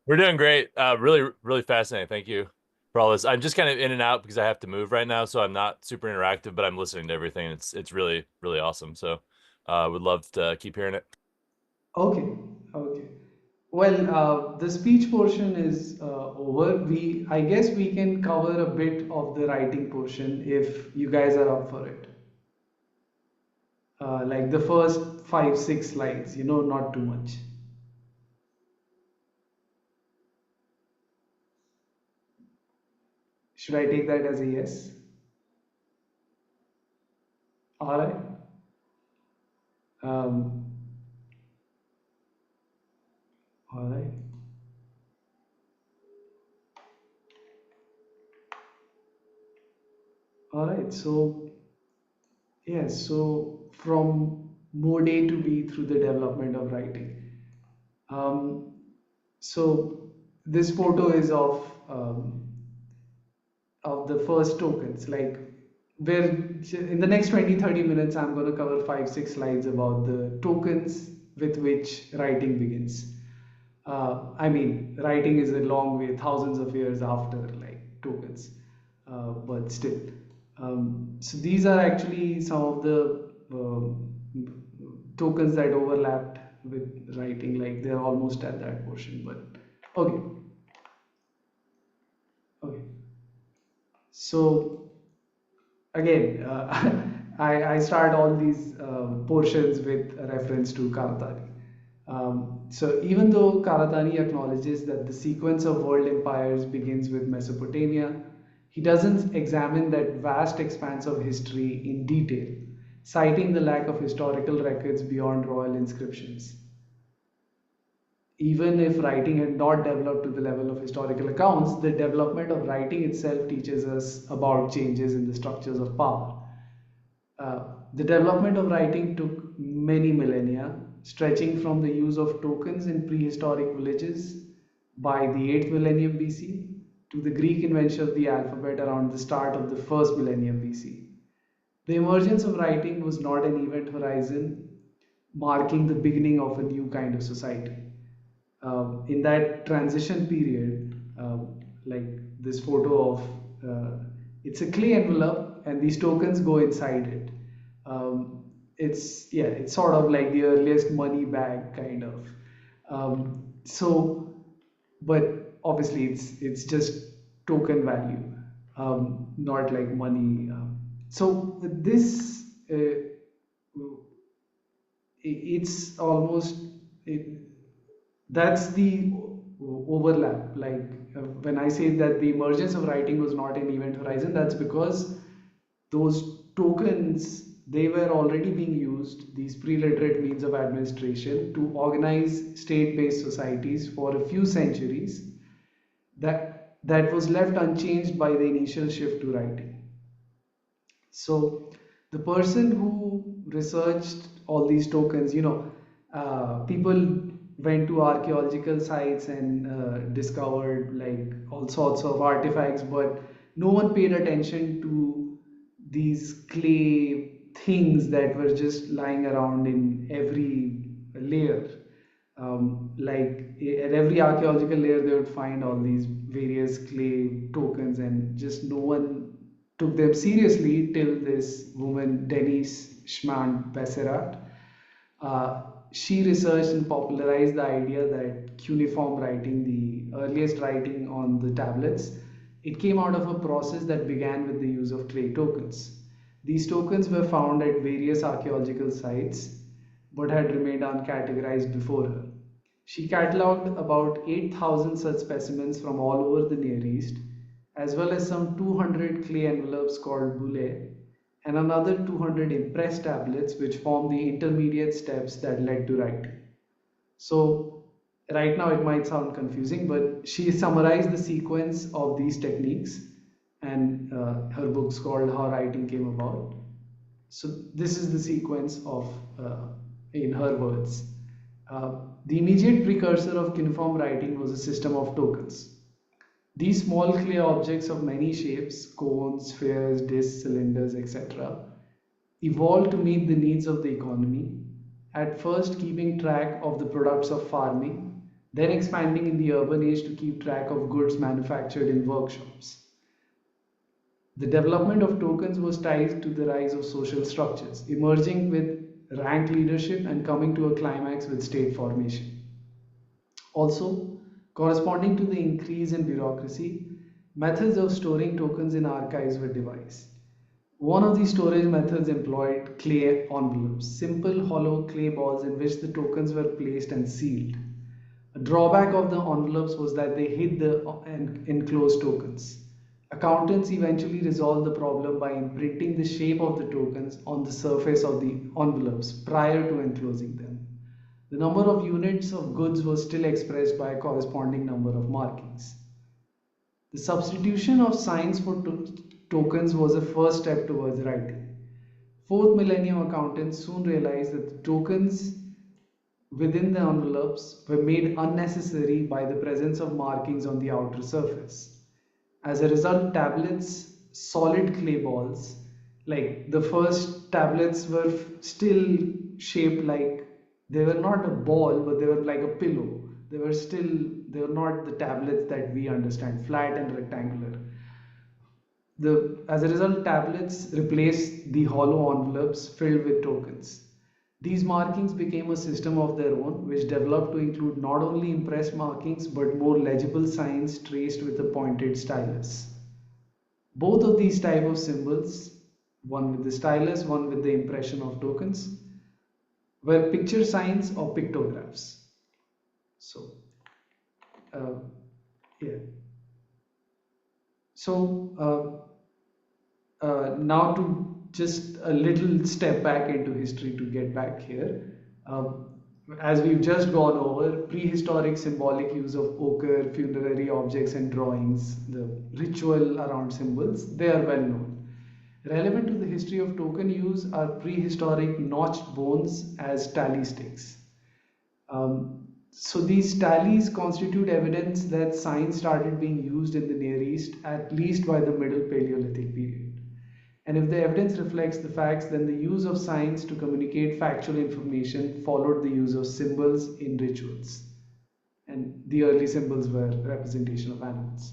we're doing great. Really fascinating. Thank you for all this. I'm just kind of in and out because I have to move right now, so I'm not super interactive, but I'm listening to everything. It's really awesome. So would love to keep hearing it. Okay, okay. Well, the speech portion is over. I guess we can cover a bit of the writing portion if you guys are up for it. Like the first five, six slides, not too much. Should I take that as a yes? All right. Um, all right. All right. So, yes. So, from mode A to B through the development of writing. Um, so, this photo is of the first tokens. Like, where in the next 20-30 minutes, I'm going to cover 5-6 slides about the tokens with which writing begins. I mean, writing is a long way, thousands of years after like tokens, but still. So these are actually some of the tokens that overlapped with writing, like they're almost at that portion. But okay, okay. So again, I start all these portions with a reference to Karatani. So even though Karatani acknowledges that the sequence of world empires begins with Mesopotamia, he doesn't examine that vast expanse of history in detail, citing the lack of historical records beyond royal inscriptions. Even if writing had not developed to the level of historical accounts, the development of writing itself teaches us about changes in the structures of power. The development of writing took many millennia, stretching from the use of tokens in prehistoric villages by the 8th millennium BC to the Greek invention of the alphabet around the start of the 1st millennium BC. The emergence of writing was not an event horizon marking the beginning of a new kind of society. In that transition period, like this photo of it's a clay envelope and these tokens go inside it. It's sort of like the earliest money bag kind of. So, but obviously it's just token value, not like money. So this it's almost it, that's the overlap. Like when I say that the emergence of writing was not an event horizon, that's because those tokens, they were already being used, these pre-literate means of administration, to organize state-based societies for a few centuries. That was left unchanged by the initial shift to writing. So the person who researched all these tokens, people went to archaeological sites and discovered like all sorts of artifacts, but no one paid attention to these clay things that were just lying around in every layer. Like at every archaeological layer, they would find all these various clay tokens, and just no one took them seriously till this woman, Denise Schmand Besserat. She researched and popularized the idea that cuneiform writing, the earliest writing on the tablets, it came out of a process that began with the use of clay tokens. These tokens were found at various archaeological sites but had remained uncategorized before her. She catalogued about 8,000 such specimens from all over the Near East, as well as some 200 clay envelopes called bullae, and another 200 impressed tablets which form the intermediate steps that led to writing. So, right now it might sound confusing, but she summarized the sequence of these techniques, and her book's called How Writing Came About. So this is the sequence of, in her words. The immediate precursor of cuneiform writing was a system of tokens. These small clay objects of many shapes, cones, spheres, discs, cylinders, etc., evolved to meet the needs of the economy, at first keeping track of the products of farming, then expanding in the urban age to keep track of goods manufactured in workshops. The development of tokens was tied to the rise of social structures, emerging with rank leadership and coming to a climax with state formation. Also, corresponding to the increase in bureaucracy, methods of storing tokens in archives were devised. One of these storage methods employed clay envelopes, simple hollow clay balls in which the tokens were placed and sealed. A drawback of the envelopes was that they hid the enclosed tokens. Accountants eventually resolved the problem by imprinting the shape of the tokens on the surface of the envelopes prior to enclosing them. The number of units of goods was still expressed by a corresponding number of markings. The substitution of signs for tokens was a first step towards writing. Fourth millennium accountants soon realized that the tokens within the envelopes were made unnecessary by the presence of markings on the outer surface. As a result, tablets, solid clay balls, like the first tablets were still shaped like, they were not a ball, but they were like a pillow. They were not the tablets that we understand, flat and rectangular. As a result, tablets replaced the hollow envelopes filled with tokens. These markings became a system of their own, which developed to include not only impressed markings but more legible signs traced with a pointed stylus. Both of these type of symbols, one with the stylus, one with the impression of tokens, were picture signs or pictographs. So, uh, yeah. So, now to just a little step back into history to get back here. As we've just gone over, prehistoric symbolic use of ochre, funerary objects, and drawings, the ritual around symbols, they are well known. Relevant to the history of token use are prehistoric notched bones as tally sticks. So these tallies constitute evidence that signs started being used in the Near East at least by the Middle Paleolithic period. And if the evidence reflects the facts, then the use of signs to communicate factual information followed the use of symbols in rituals. And the early symbols were representation of animals.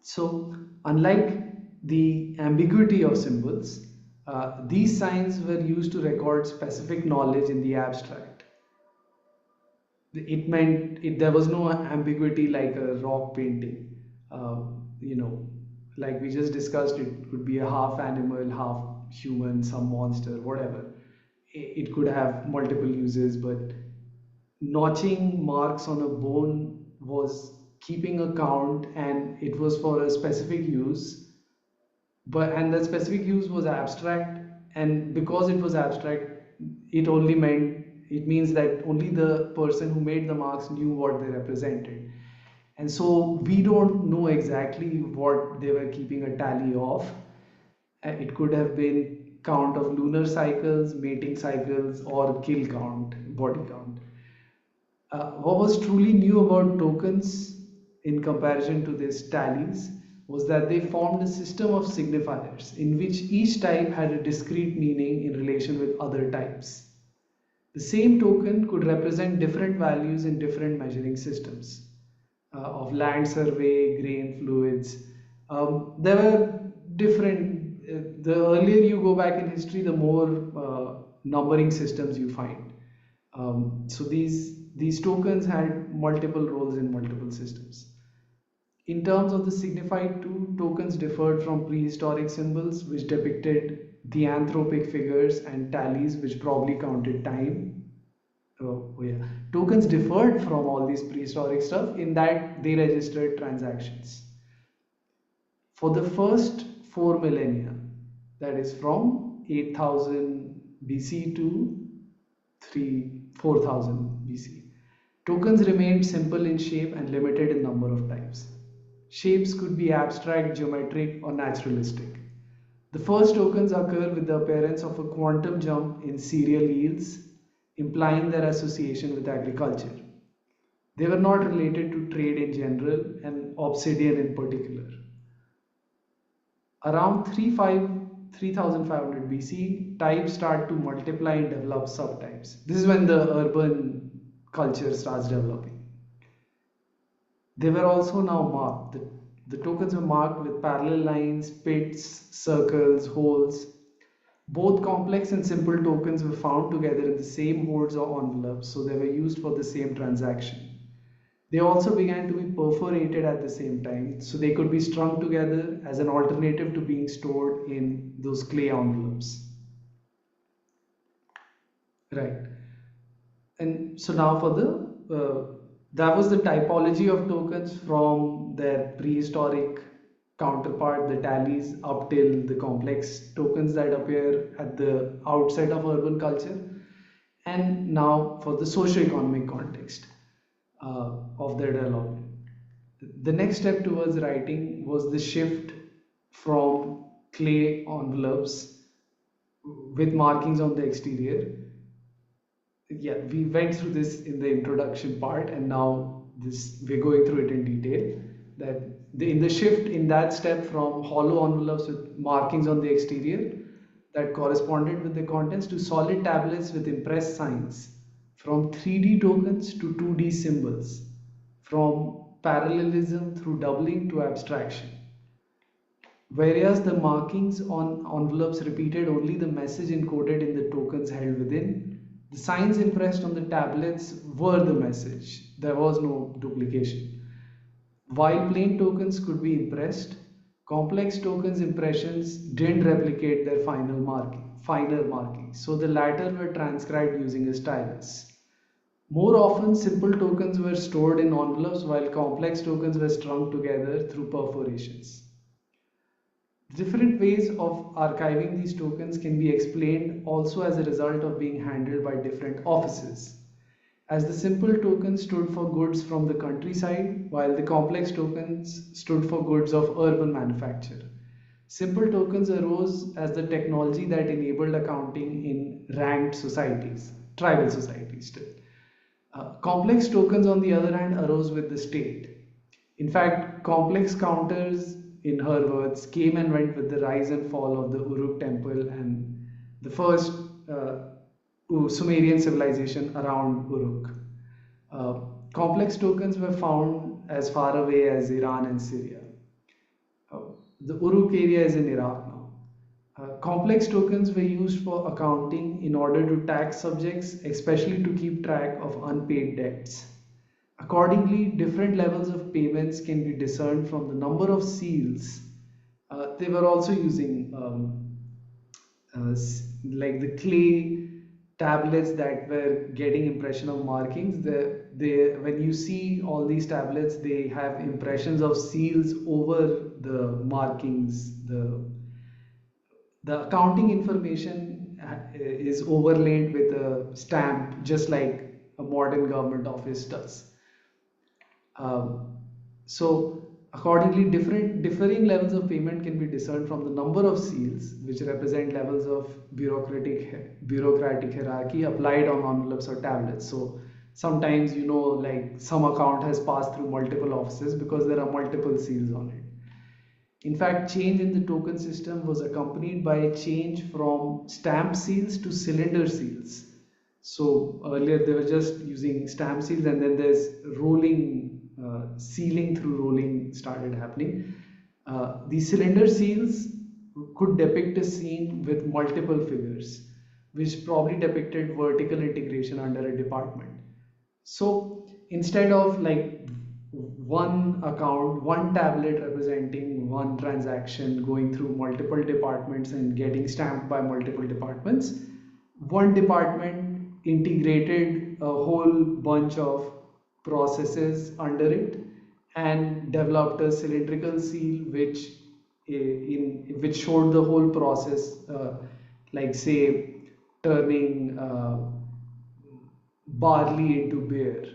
So, unlike the ambiguity of symbols. These signs were used to record specific knowledge in the abstract. It meant there was no ambiguity like a rock painting. Uh, you know, like we just discussed, it could be a half animal, half human, some monster, whatever. It could have multiple uses, but notching marks on a bone was keeping a count, and it was for a specific use, but and that specific use was abstract, and because it was abstract, it means that only the person who made the marks knew what they represented. And so we don't know exactly what they were keeping a tally of. It could have been count of lunar cycles, mating cycles, or kill count, body count. What was truly new about tokens in comparison to these tallies was that they formed a system of signifiers in which each type had a discrete meaning in relation with other types. The same token could represent different values in different measuring systems of land survey, grain fluids. There were different, the earlier you go back in history, the more numbering systems you find. So these tokens had multiple roles in multiple systems. In terms of the signified too, tokens differed from prehistoric symbols, which depicted theanthropic figures, and tallies, which probably counted time. Oh yeah. Tokens differed from all these prehistoric stuff in that they registered transactions. For the first 4 millennia, that is from 8000 BC to 4000 BC, tokens remained simple in shape and limited in number of types. Shapes could be abstract, geometric, or naturalistic. The first tokens occur with the appearance of a quantum jump in cereal yields, implying their association with agriculture. They were not related to trade in general and obsidian in particular. Around 3500 BC, types start to multiply and develop subtypes. This is when the urban culture starts developing. They were also now marked. The tokens were marked with parallel lines, pits, circles, holes. Both complex and simple tokens were found together in the same hoards or envelopes, so they were used for the same transaction. They also began to be perforated at the same time, so they could be strung together as an alternative to being stored in those clay envelopes. Right. And so now for that was the typology of tokens from their prehistoric counterpart, the tallies, up till the complex tokens that appear at the outset of urban culture. And now for the socio-economic context of their development. The next step towards writing was the shift from clay envelopes with markings on the exterior. Yeah, we went through this in the introduction part, and now we're going through it in detail. That in the shift in that step from hollow envelopes with markings on the exterior that corresponded with the contents to solid tablets with impressed signs, from 3D tokens to 2D symbols, from parallelism through doubling to abstraction. Whereas the markings on envelopes repeated only the message encoded in the tokens held within, the signs impressed on the tablets were the message. There was no duplication. While plain tokens could be impressed, complex tokens impressions didn't replicate their finer markings, so the latter were transcribed using a stylus. More often, simple tokens were stored in envelopes while complex tokens were strung together through perforations. Different ways of archiving these tokens can be explained also as a result of being handled by different offices. As the simple tokens stood for goods from the countryside, while the complex tokens stood for goods of urban manufacture. Simple tokens arose as the technology that enabled accounting in ranked societies, tribal societies still. Complex tokens, on the other hand, arose with the state. In fact, complex counters, in her words, came and went with the rise and fall of the Uruk temple and the first Sumerian civilization around Uruk. Complex tokens were found as far away as Iran and Syria. The Uruk area is in Iraq now. Complex tokens were used for accounting in order to tax subjects, especially to keep track of unpaid debts. Accordingly, different levels of payments can be discerned from the number of seals. They were also using like the clay tablets that were getting impression of markings. When you see all these tablets, they have impressions of seals over the markings. The accounting information is overlaid with a stamp, just like a modern government office does. Um, so accordingly, differing levels of payment can be discerned from the number of seals, which represent levels of bureaucratic hierarchy applied on envelopes or tablets. So sometimes, like some account has passed through multiple offices because there are multiple seals on it. In fact, change in the token system was accompanied by a change from stamp seals to cylinder seals. So earlier they were just using stamp seals, and then there's rolling, sealing through rolling started happening. These cylinder seals could depict a scene with multiple figures, which probably depicted vertical integration under a department. So instead of like one account, one tablet representing one transaction going through multiple departments and getting stamped by multiple departments, one department integrated a whole bunch of processes under it and developed a cylindrical seal which showed the whole process, like say turning barley into beer,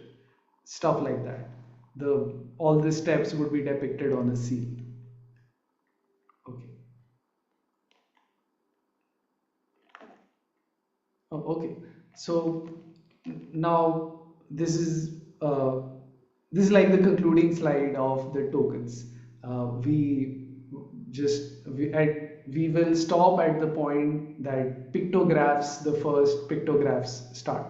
stuff like that. All the steps would be depicted on a seal. Okay. Oh, okay. So now uh, this is like the concluding slide of the tokens. We will stop at the point that pictographs, the first pictographs start.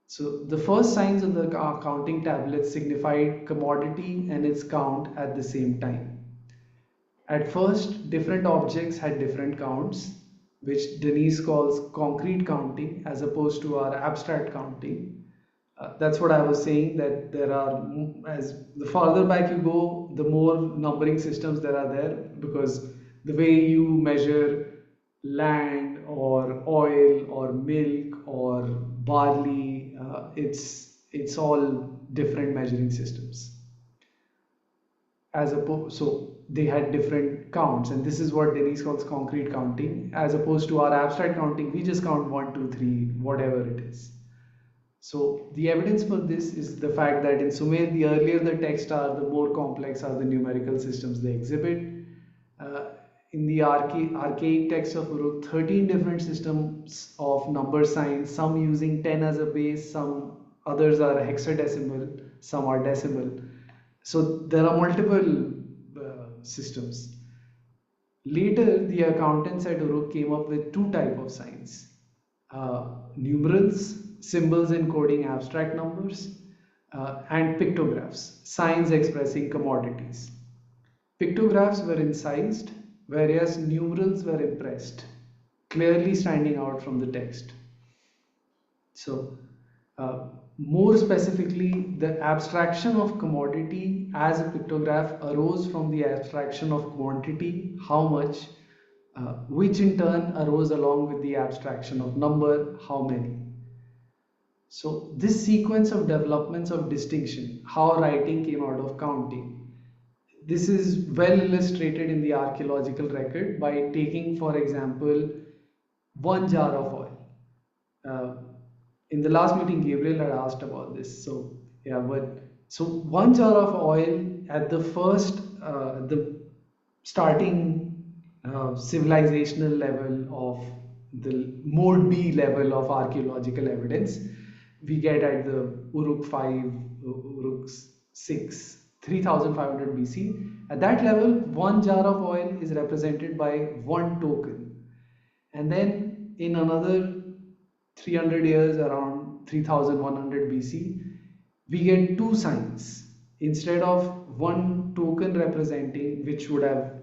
So the first signs on the counting tablets signified commodity and its count at the same time. At first, different objects had different counts, which Denise calls concrete counting as opposed to our abstract counting. That's what I was saying, that there are, as the farther back you go, the more numbering systems there are there, because the way you measure land or oil or milk or barley, it's all different measuring systems. So they had different counts, and this is what Denise calls concrete counting, as opposed to our abstract counting. We just count 1 2 3, whatever it is. So the evidence for this is the fact that in Sumer, the earlier the texts are, the more complex are the numerical systems they exhibit. In the archaic texts of Uruk, 13 different systems of number signs, some using 10 as a base, some others are hexadecimal, some are decimal. So there are multiple systems. Later, the accountants at Uruk came up with two types of signs. Numerals, symbols encoding abstract numbers, and pictographs, signs expressing commodities. Pictographs were incised, whereas numerals were impressed, clearly standing out from the text. So, more specifically, the abstraction of commodity as a pictograph arose from the abstraction of quantity, how much, which in turn arose along with the abstraction of number, how many. So this sequence of developments of distinction, how writing came out of counting, this is well illustrated in the archaeological record by taking, for example, one jar of oil. In the last meeting, Gabriel had asked about this. So yeah, but so one jar of oil at the the starting civilizational level of the mode B level of archaeological evidence, we get at the Uruk 5, Uruk 6, 3500 BC. At that level, one jar of oil is represented by one token. And then in another 300 years, around 3100 BC, we get two signs. instead of one token representing, which would have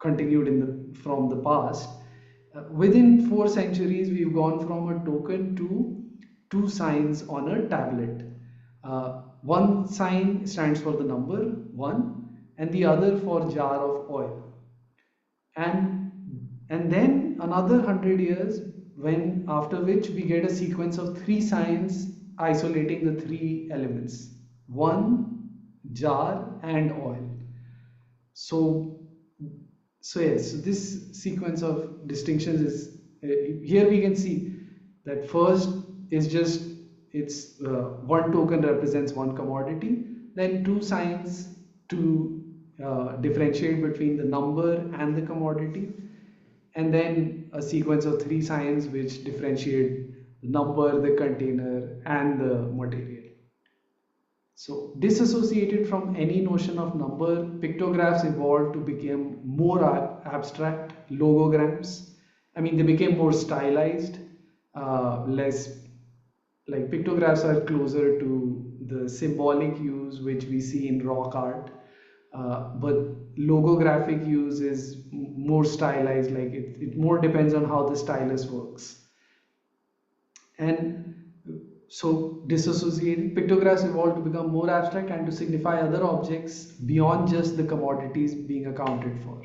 continued in the from the past, within 4 centuries we've gone from a token to two signs on a tablet. One sign stands for the number 1 and the other for jar of oil. And then another 100 years, when after which we get a sequence of three signs isolating the three elements: one, jar, and oil. So so yes so this sequence of distinctions is, here we can see that first is just, it's one token represents one commodity, then two signs to differentiate between the number and the commodity, and then a sequence of three signs which differentiate the number, the container, and the material. So, disassociated from any notion of number, pictographs evolved to become more abstract logograms. I mean, they became more stylized, less, like pictographs are closer to the symbolic use which we see in rock art, but logographic use is more stylized, like it more depends on how the stylus works. And so dissociated pictographs evolved to become more abstract and to signify other objects beyond just the commodities being accounted for.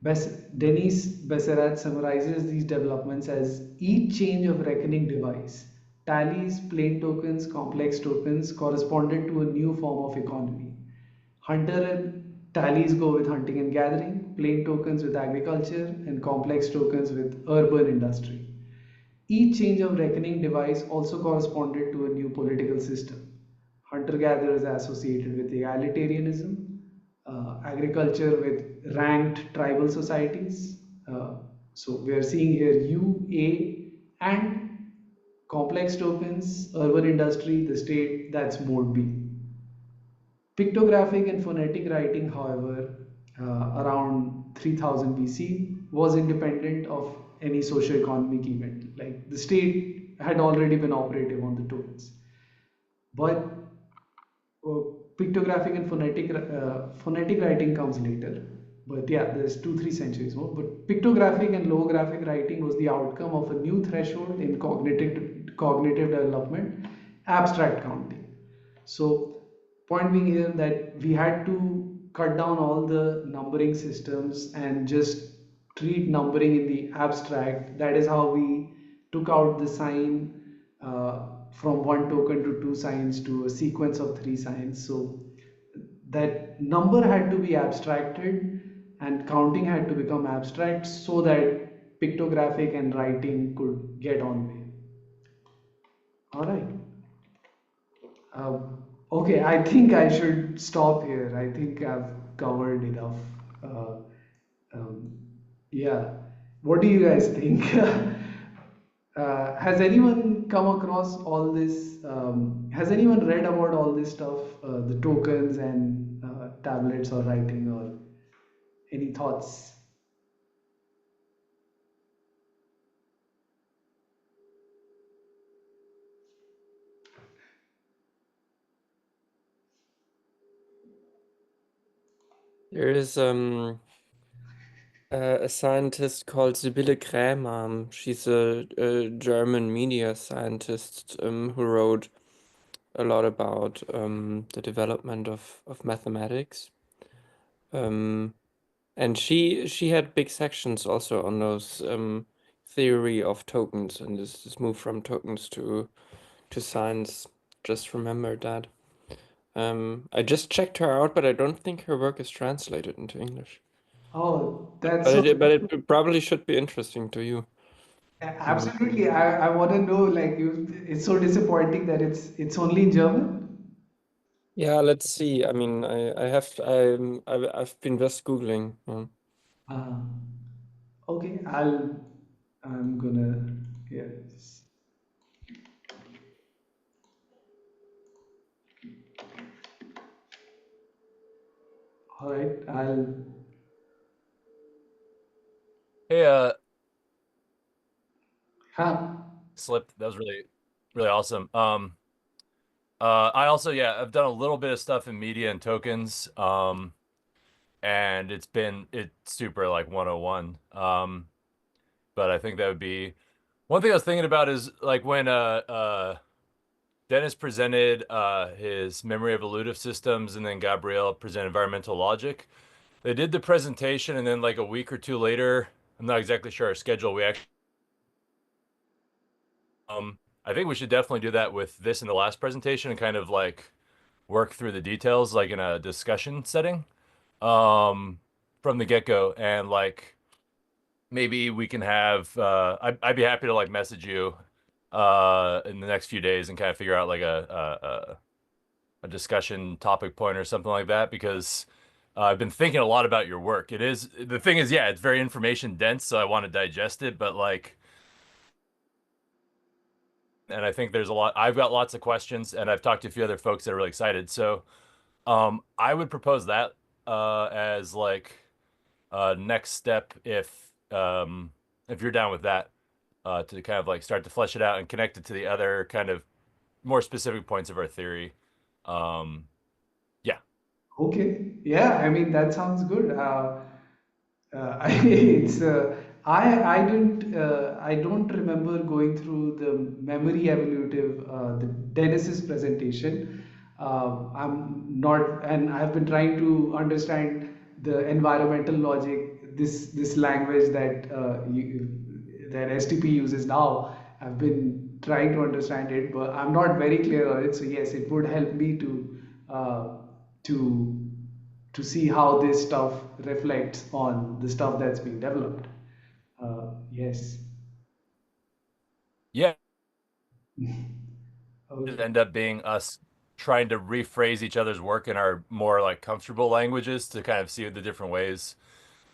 Denis Besserat summarizes these developments as each change of reckoning device, tallies, plain tokens, complex tokens, corresponded to a new form of economy. Hunter and tallies go with hunting and gathering, plain tokens with agriculture, and complex tokens with urban industry. Each change of reckoning device also corresponded to a new political system. Hunter gatherers associated with egalitarianism, agriculture with ranked tribal societies. So we are seeing here U, A, and complex tokens, urban industry, the state, that's mode B. Pictographic and phonetic writing, however, around 3000 BC, was independent of any socio-economic event. Like the state had already been operative on the tokens, but uh, pictographic and phonetic writing comes later. But yeah, there's 2-3 centuries more. But pictographic and logographic writing was the outcome of a new threshold in cognitive development, abstract counting. So, point being here that we had to cut down all the numbering systems and just treat numbering in the abstract. That is how we took out the sign from one token to two signs to a sequence of three signs. So that number had to be abstracted and counting had to become abstract so that pictographic and writing could get on way. All right. Okay, I think I should stop here. I think I've covered enough. Uh, um, yeah. What do you guys think? Has anyone come across all this? Has anyone read about all this stuff, the tokens and tablets or writing, or any thoughts? There is a scientist called Sibylle Krämer. She's a German media scientist who wrote a lot about the development of mathematics. And she had big sections also on those theory of tokens and this move from tokens to signs. Just remember that. I just checked her out, but I don't think her work is translated into English. Oh, that's But so. it probably should be interesting to you. Absolutely. I want to know, like, it's so disappointing that it's only in German. Yeah, let's see. I mean, I've been just Googling. Uh, okay, I'm gonna, yes. All right, Hey, huh. Slip, that was really, really awesome. I also, yeah, I've done a little bit of stuff in media and tokens. And it's super like 101. But I think that would be one thing I was thinking about is like when Dennis presented his memory of elutive systems and then Gabrielle presented environmental logic. They did the presentation and then like a week or two later, I'm not exactly sure our schedule, we actually I think we should definitely do that with this in the last presentation and kind of like work through the details like in a discussion setting from the get-go, and like maybe we can have I'd be happy to like message you in the next few days and kind of figure out like a discussion topic point or something like that, because I've been thinking a lot about your work. The thing is, yeah, it's very information dense, so I want to digest it, but like, and I think there's a lot, I've got lots of questions and I've talked to a few other folks that are really excited. So I would propose that as like next step if you're down with that, to kind of like start to flesh it out and connect it to the other kind of more specific points of our theory. Yeah. Okay, yeah, I mean that sounds good. It's I don't remember going through the memory evolutive the Dennis's presentation. I'm not, and I've been trying to understand the environmental logic, this language that that STP uses now. I've been trying to understand it, but I'm not very clear on it. So yes, it would help me uh, to see how this stuff reflects on the stuff that's being developed. Yes. Yeah. It Okay. end up being us trying to rephrase each other's work in our more like comfortable languages to kind of see the different ways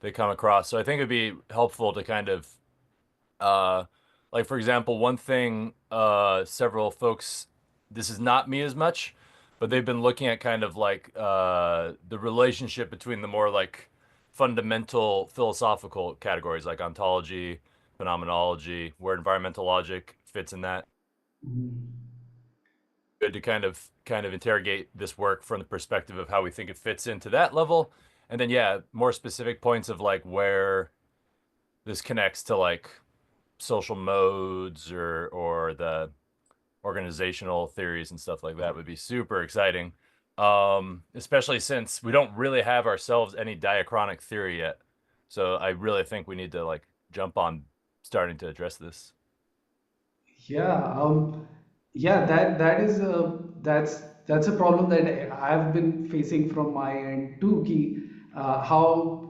they come across. So I think it'd be helpful to kind of uh like for example, one thing several folks, this is not me as much, but they've been looking at kind of like the relationship between the more like fundamental philosophical categories like ontology, phenomenology, where environmental logic fits in that. Mhm. Good to kind of interrogate this work from the perspective of how we think it fits into that level, and then yeah, more specific points of like where this connects to like social modes or the organizational theories and stuff like that would be super exciting, especially since we don't really have ourselves any diachronic theory yet, so I really think we need to like jump on starting to address this. Yeah, yeah, that's a problem that I've been facing from my end too. How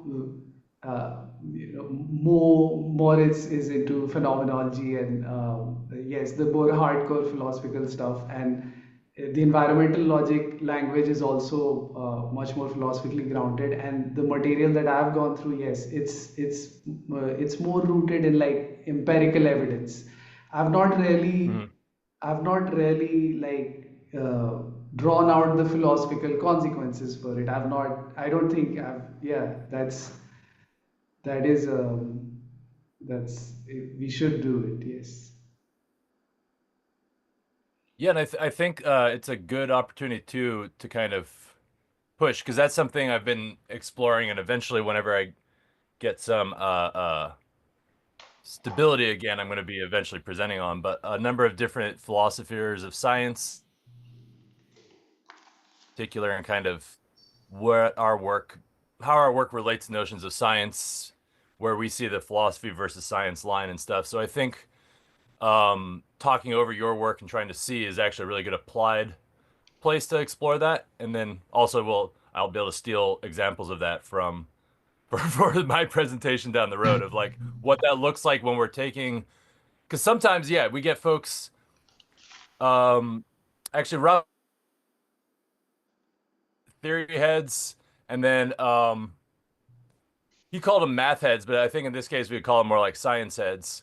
more is into phenomenology and yes, the more hardcore philosophical stuff, and the environmental logic language is also much more philosophically grounded, and the material that I've gone through, yes, it's more rooted in like empirical evidence. I've not really, Mhm. I've not really like drawn out the philosophical consequences for it. I don't think I've, yeah, that is, that's, we should do it, yes. Yeah, and I think it's a good opportunity too to kind of push, because that's something I've been exploring, and eventually, whenever I get some stability again, I'm going to be eventually presenting on. But a number of different philosophers of science, in particular, and kind of what our work, how our work relates to notions of science, where we see the philosophy versus science line and stuff. So I think talking over your work and trying to see is actually a really good applied place to explore that. And then also, I'll be able to steal examples of that from for my presentation down the road of like what that looks like when we're taking, because sometimes, yeah, we get folks um actually rough theory heads, and then he called them math heads, but I think in this case we would call them more like science heads.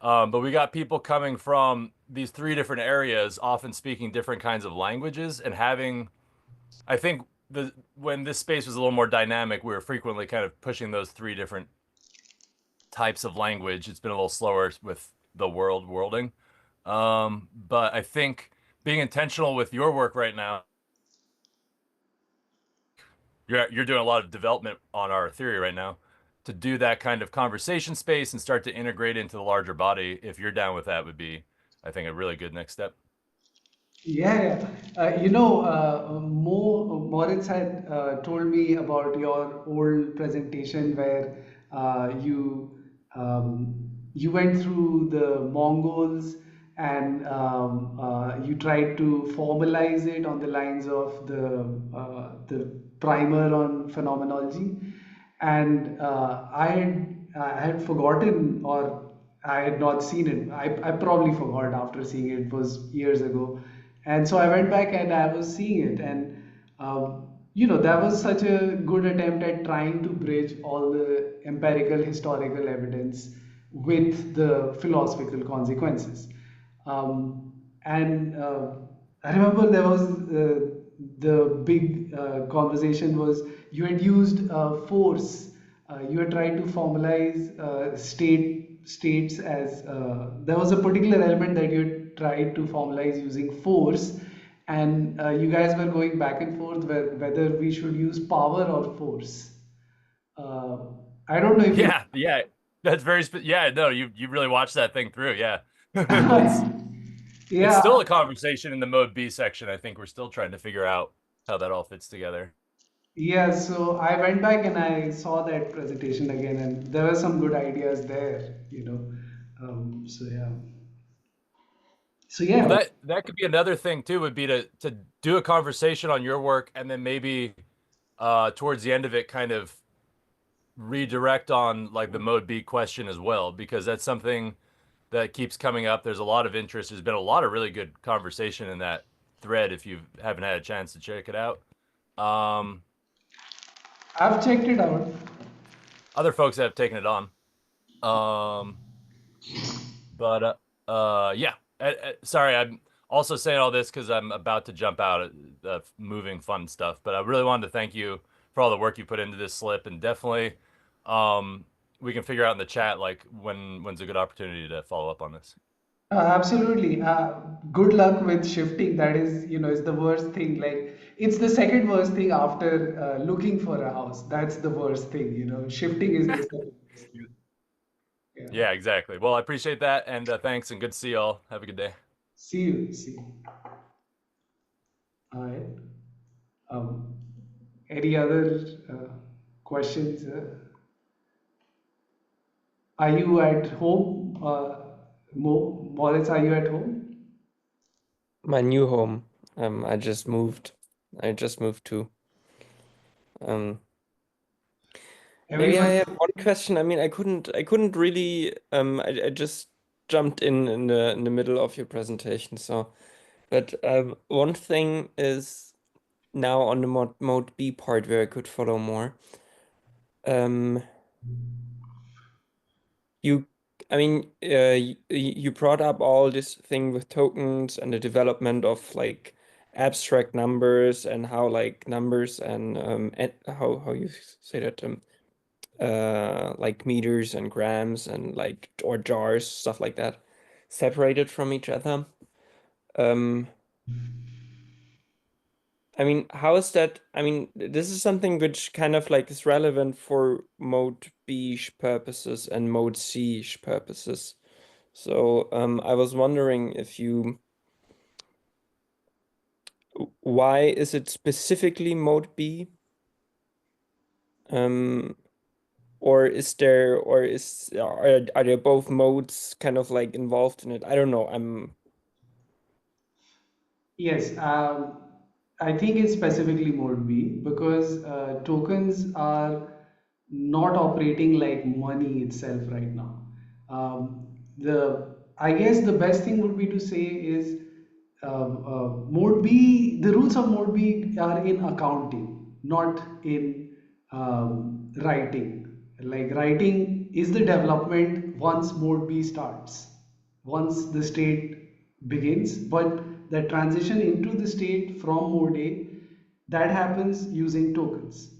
But we got people coming from these three different areas, often speaking different kinds of languages, and having, I think the when this space was a little more dynamic, we were frequently kind of pushing those three different types of language. It's been a little slower with the worlding. But I think being intentional with your work right now. You're doing a lot of development on our theory right now to do that kind of conversation space and start to integrate into the larger body. If you're down with that, would be, I think, a really good next step. Yeah, yeah. Moritz had told me about your old presentation where you went through the Mongols and you tried to formalize it on the lines of the primer on phenomenology, and I had forgotten, or I had not seen it. I probably forgot after seeing it. It was years ago, and so I went back and I was seeing it, and that was such a good attempt at trying to bridge all the empirical historical evidence with the philosophical consequences. And I remember there was the big conversation was you had used force. You had tried to formalize states as there was a particular element that you had tried to formalize using force, and you guys were going back and forth whether we should use power or force. Uh, I don't know if you. Yeah, yeah, that's very. Yeah, no, you really watched that thing through. Yeah, it's Yeah. still a conversation in the mode B section. I think we're still trying to figure out how that all fits together. Yeah, so I went back and I saw that presentation again, and there were some good ideas there. So yeah. So Well, yeah, that could be another thing too, would be to do a conversation on your work and then maybe towards the end of it kind of redirect on like the mode B question as well, because that's something that keeps coming up. There's a lot of interest. There's been a lot of really good conversation in that thread if you haven't had a chance to check it out. Um, I've checked it out. Other folks have taken it on. Um, but yeah. Sorry, I'm also saying all this because I'm about to jump out at moving fun stuff. But I really wanted to thank you for all the work you put into this slip, and definitely, um, we can figure out in the chat like when's a good opportunity to follow up on this. Absolutely. Good luck with shifting. That is the worst thing. Like, it's the second worst thing after looking for a house. That's the worst thing. Shifting is the second worst thing. Yeah. Yeah, exactly. Well, I appreciate that, and thanks, and good to see y'all. Have a good day. See you. See you. All right. Um, any other questions? Are you at home? Moritz, are you at home? My new home. I just moved. I just moved to. Maybe I Everyone? have one question. I mean, I couldn't really. I just jumped in the middle of your presentation. So, but one thing is now on the mode B part where I could follow more. Um, you, I mean, you brought up all this thing with tokens and the development of like abstract numbers and how like numbers and how you say that like meters and grams and like or jars, stuff like that, separated from each other. Um, I mean, how is that? I mean, this is something which kind of like is relevant for mode B purposes and mode C purposes. So I was wondering if why is it specifically mode B? Um, or are there both modes kind of like involved in it? I don't know. Yes, I think it's specifically mode B because tokens are not operating like money itself right now. I guess the best thing would be to say is mode B. The roots of mode B are in accounting, not in writing. Like writing is the development once mode B starts, once the state begins, but the transition into the state from mode A, that happens using tokens.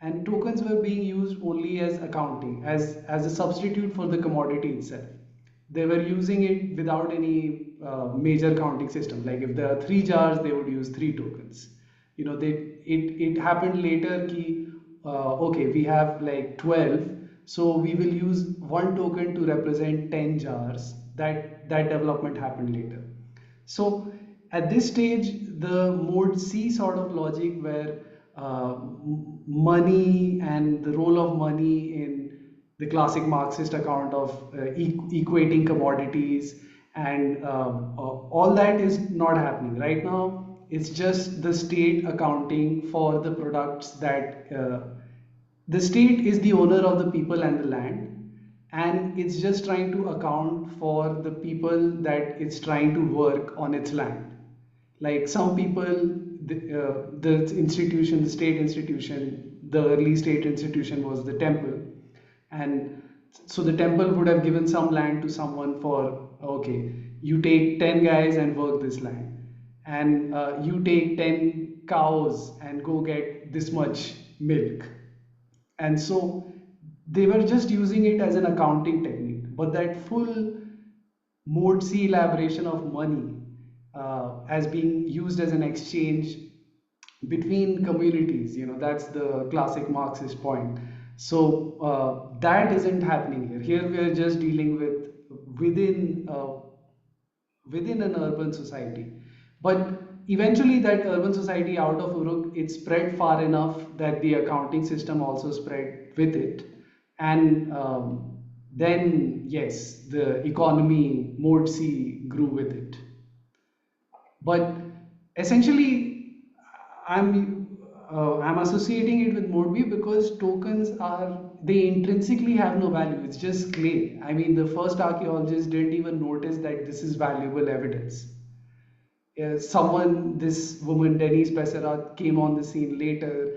And tokens were being used only as accounting, as a substitute for the commodity itself. They were using it without any major counting system. Like if there are three jars, they would use three tokens. You know, it happened later ki, okay, we have like 12, so we will use one token to represent 10 jars. That development happened later. So at this stage, the mode C sort of logic where money and the role of money in the classic Marxist account of equating commodities and all that is not happening right now. It's just the state accounting for the products that the state is the owner of the people and the land, and it's just trying to account for the people that it's trying to work on its land. Like some people, the institution, the state institution, the early state institution was the temple, and so the temple would have given some land to someone for, okay, you take 10 guys and work this land, and you take 10 cows and go get this much milk. And so they were just using it as an accounting technique, but that full mode C elaboration of money as being used as an exchange between communities, you know, that's the classic Marxist point. So that isn't happening here. Here we are just dealing with within within an urban society. But eventually, that urban society out of Uruk, it spread far enough that the accounting system also spread with it. And then, yes, the economy, mode C, grew with it. But essentially, I'm associating it with mode B because tokens are, they intrinsically have no value. It's just clay. I mean, the first archaeologists didn't even notice that this is valuable evidence. Someone, this woman Denise Besserat, came on the scene later,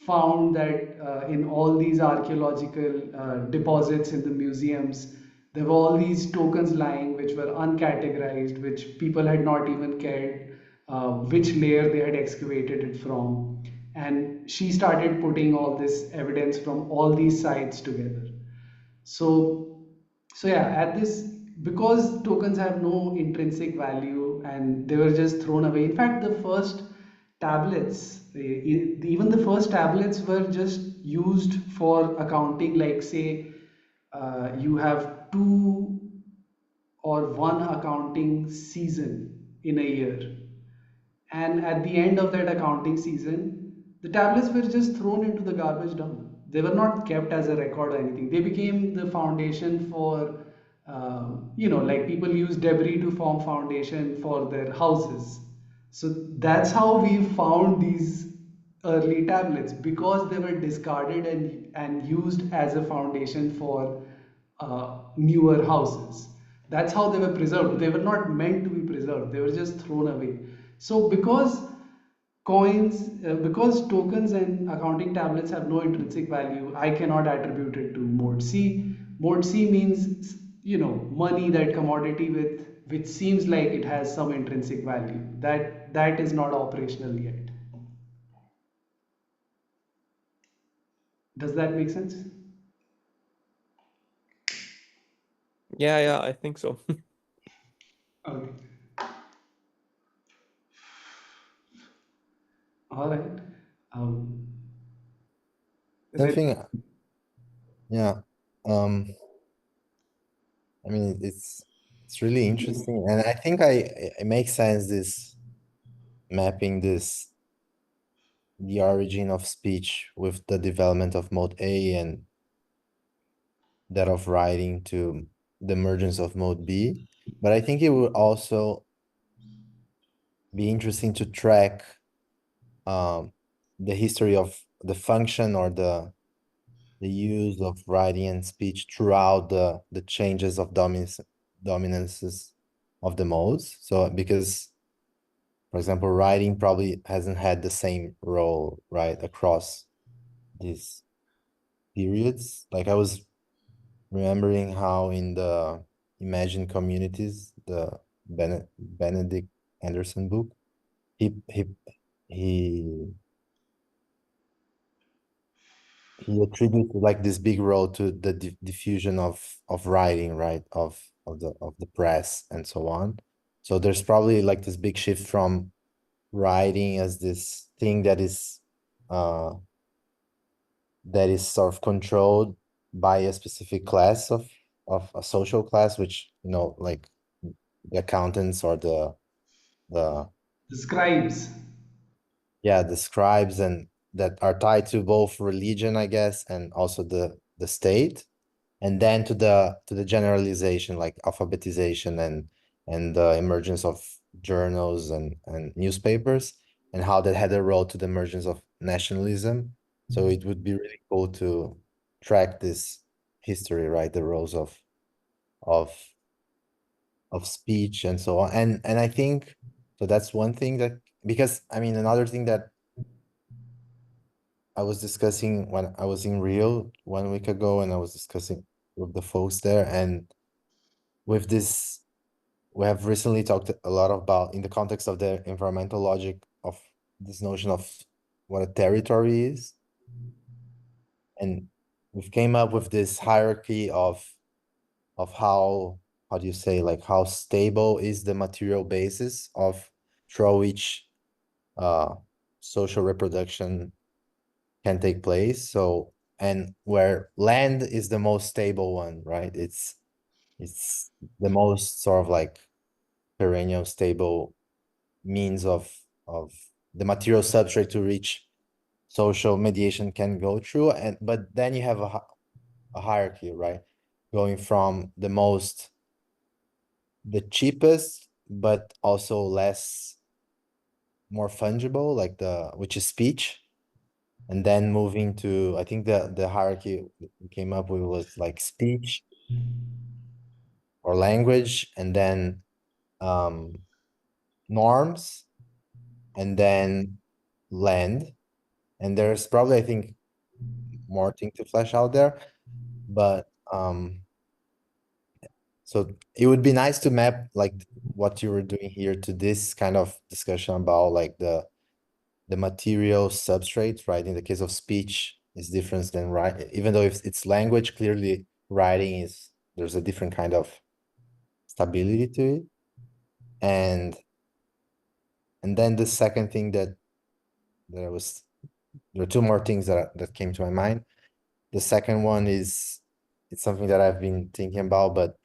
found that in all these archaeological deposits in the museums, there were all these tokens lying which were uncategorized, which people had not even cared which layer they had excavated it from. And she started putting all this evidence from all these sites together. So, so yeah, at this, because tokens have no intrinsic value and they were just thrown away. In fact, the first tablets, even the first tablets were just used for accounting. Like say, you have two or one accounting season in a year, and at the end of that accounting season, the tablets were just thrown into the garbage dump. They were not kept as a record or anything. They became the foundation for, you know, like people use debris to form foundation for their houses. So that's how we found these early tablets, because they were discarded and used as a foundation for newer houses. That's how they were preserved. They were not meant to be preserved, they were just thrown away. So, because tokens and accounting tablets have no intrinsic value, I cannot attribute it to mode C. Mode C means, you know, money, that commodity with which seems like it has some intrinsic value. That is not operational yet. Does that make sense? Yeah, I think so. Okay. All right. Is it? Something, yeah. I mean, it's really interesting, and I think it makes sense, this mapping this the origin of speech with the development of mode A and that of writing to the emergence of mode B. But I think it would also be interesting to track the history of the function or the use of writing and speech throughout the changes of dominances of the modes. So because, for example, writing probably hasn't had the same role, right, across these periods. Like I was remembering how in the Imagine Communities, the Benedict Anderson book, he he he he attributes like this big role to the diffusion of writing, right, of the press and so on. So there's probably like this big shift from writing as this thing that is sort of controlled by a specific class of a social class, which, like the accountants or the The scribes. yeah, the scribes, and that are tied to both religion, I guess, and also the state, and then to the generalization, like alphabetization and the emergence of journals and newspapers, and how that had a role to the emergence of nationalism. So it would be really cool to track this history, right? The roles of of speech and so on. And I think so that's one thing that, because I mean, another thing that I was discussing when I was in Rio 1 week ago, and I was discussing with the folks there, and with this, we have recently talked a lot about, in the context of the environmental logic, of this notion of what a territory is. And we've came up with this hierarchy of how do you say, like, how stable is the material basis of through which uh social reproduction can take place. So, and where land is the most stable one, right? It's the most sort of like perennial stable means of the material substrate to which social mediation can go through. And but then you have a hierarchy, right? Going from the cheapest, but also more fungible, like which is speech, and then moving to, I think the hierarchy we came up with was like speech or language, and then um, norms, and then land. And there's probably, I think, more thing to flesh out there, but so it would be nice to map like what you were doing here to this kind of discussion about like the material substrate, right? In the case of speech, is different than write, even though if it's language, clearly writing is, there's a different kind of stability to it. And then the second thing that I was, there are two more things that came to my mind. The second one is, it's something that I've been thinking about, but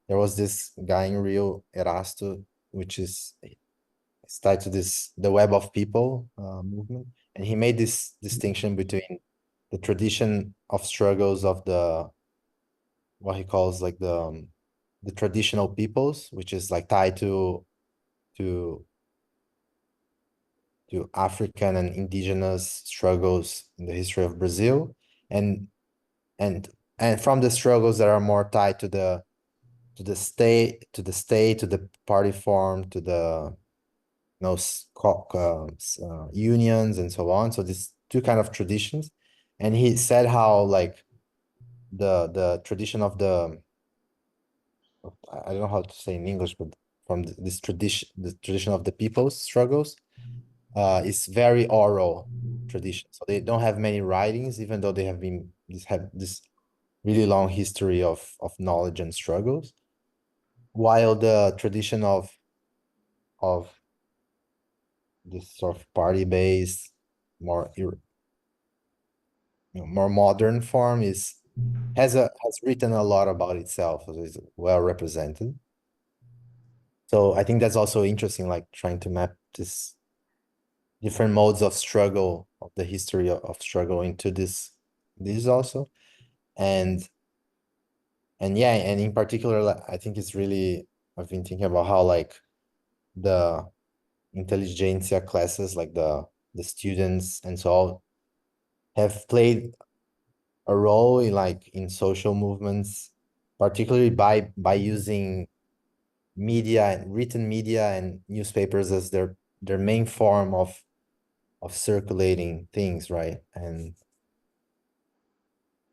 there was this guy in Rio, Erasto, which is, it's tied to this the web of people movement, and he made this distinction between the tradition of struggles of the, what he calls like the traditional peoples, which is like tied to African and indigenous struggles in the history of Brazil, and and and from the struggles that are more tied to the party form, to the unions and so on. So these two kind of traditions, and he said how like the tradition of I don't know how to say in English, but from this tradition, the tradition of the people's struggles, is very oral tradition. So they don't have many writings, even though they have this really long history of knowledge and struggles. While the tradition of this sort of party-based, more more modern form has written a lot about itself, so it's well represented. So I think that's also interesting, like trying to map this different modes of struggle, of the history of struggle into this also. And yeah, and in particular, like, I think it's really, I've been thinking about how like the intelligentsia classes, like the students and so on, have played a role in like in social movements, particularly by using media and written media and newspapers as their main form of circulating things, right? And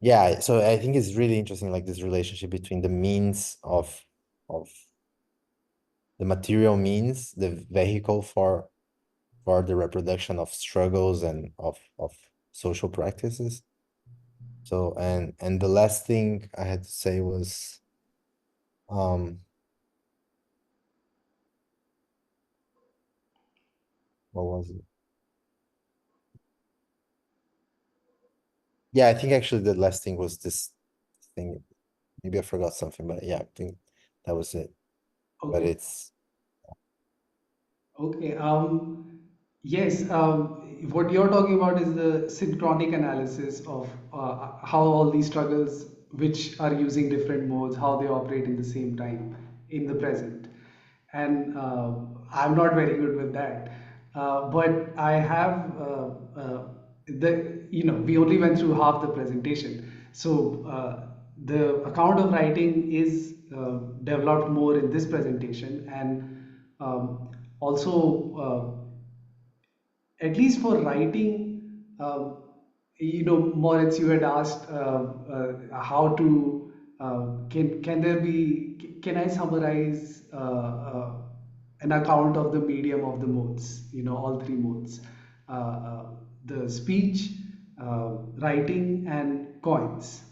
yeah, so I think it's really interesting, like this relationship between the means of the material means, the vehicle for the reproduction of struggles and of social practices. So, and the last thing I had to say was, um What was it? Yeah, I think actually the last thing was this thing. Maybe I forgot something, but yeah, I think that was it. But Okay. it's Okay. Yes. What you're talking about is the synchronic analysis of how all these struggles, which are using different modes, how they operate in the same time in the present. And I'm not very good with that. But I have we only went through half the presentation. So the account of writing is developed more in this presentation, and also at least for writing, Moritz, you had asked how to can there be can I summarize an account of the medium of the modes, all three modes, the speech, writing, and coins.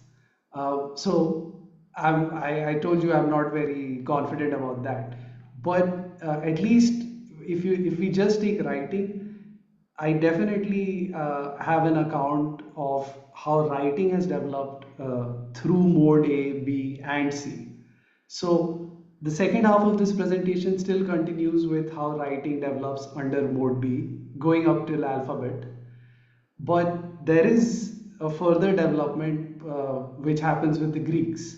I told you I'm not very confident about that, but at least if we just take writing, I definitely have an account of how writing has developed through mode A, B, and C. So the second half of this presentation still continues with how writing develops under mode B, going up till alphabet. But there is a further development which happens with the Greeks.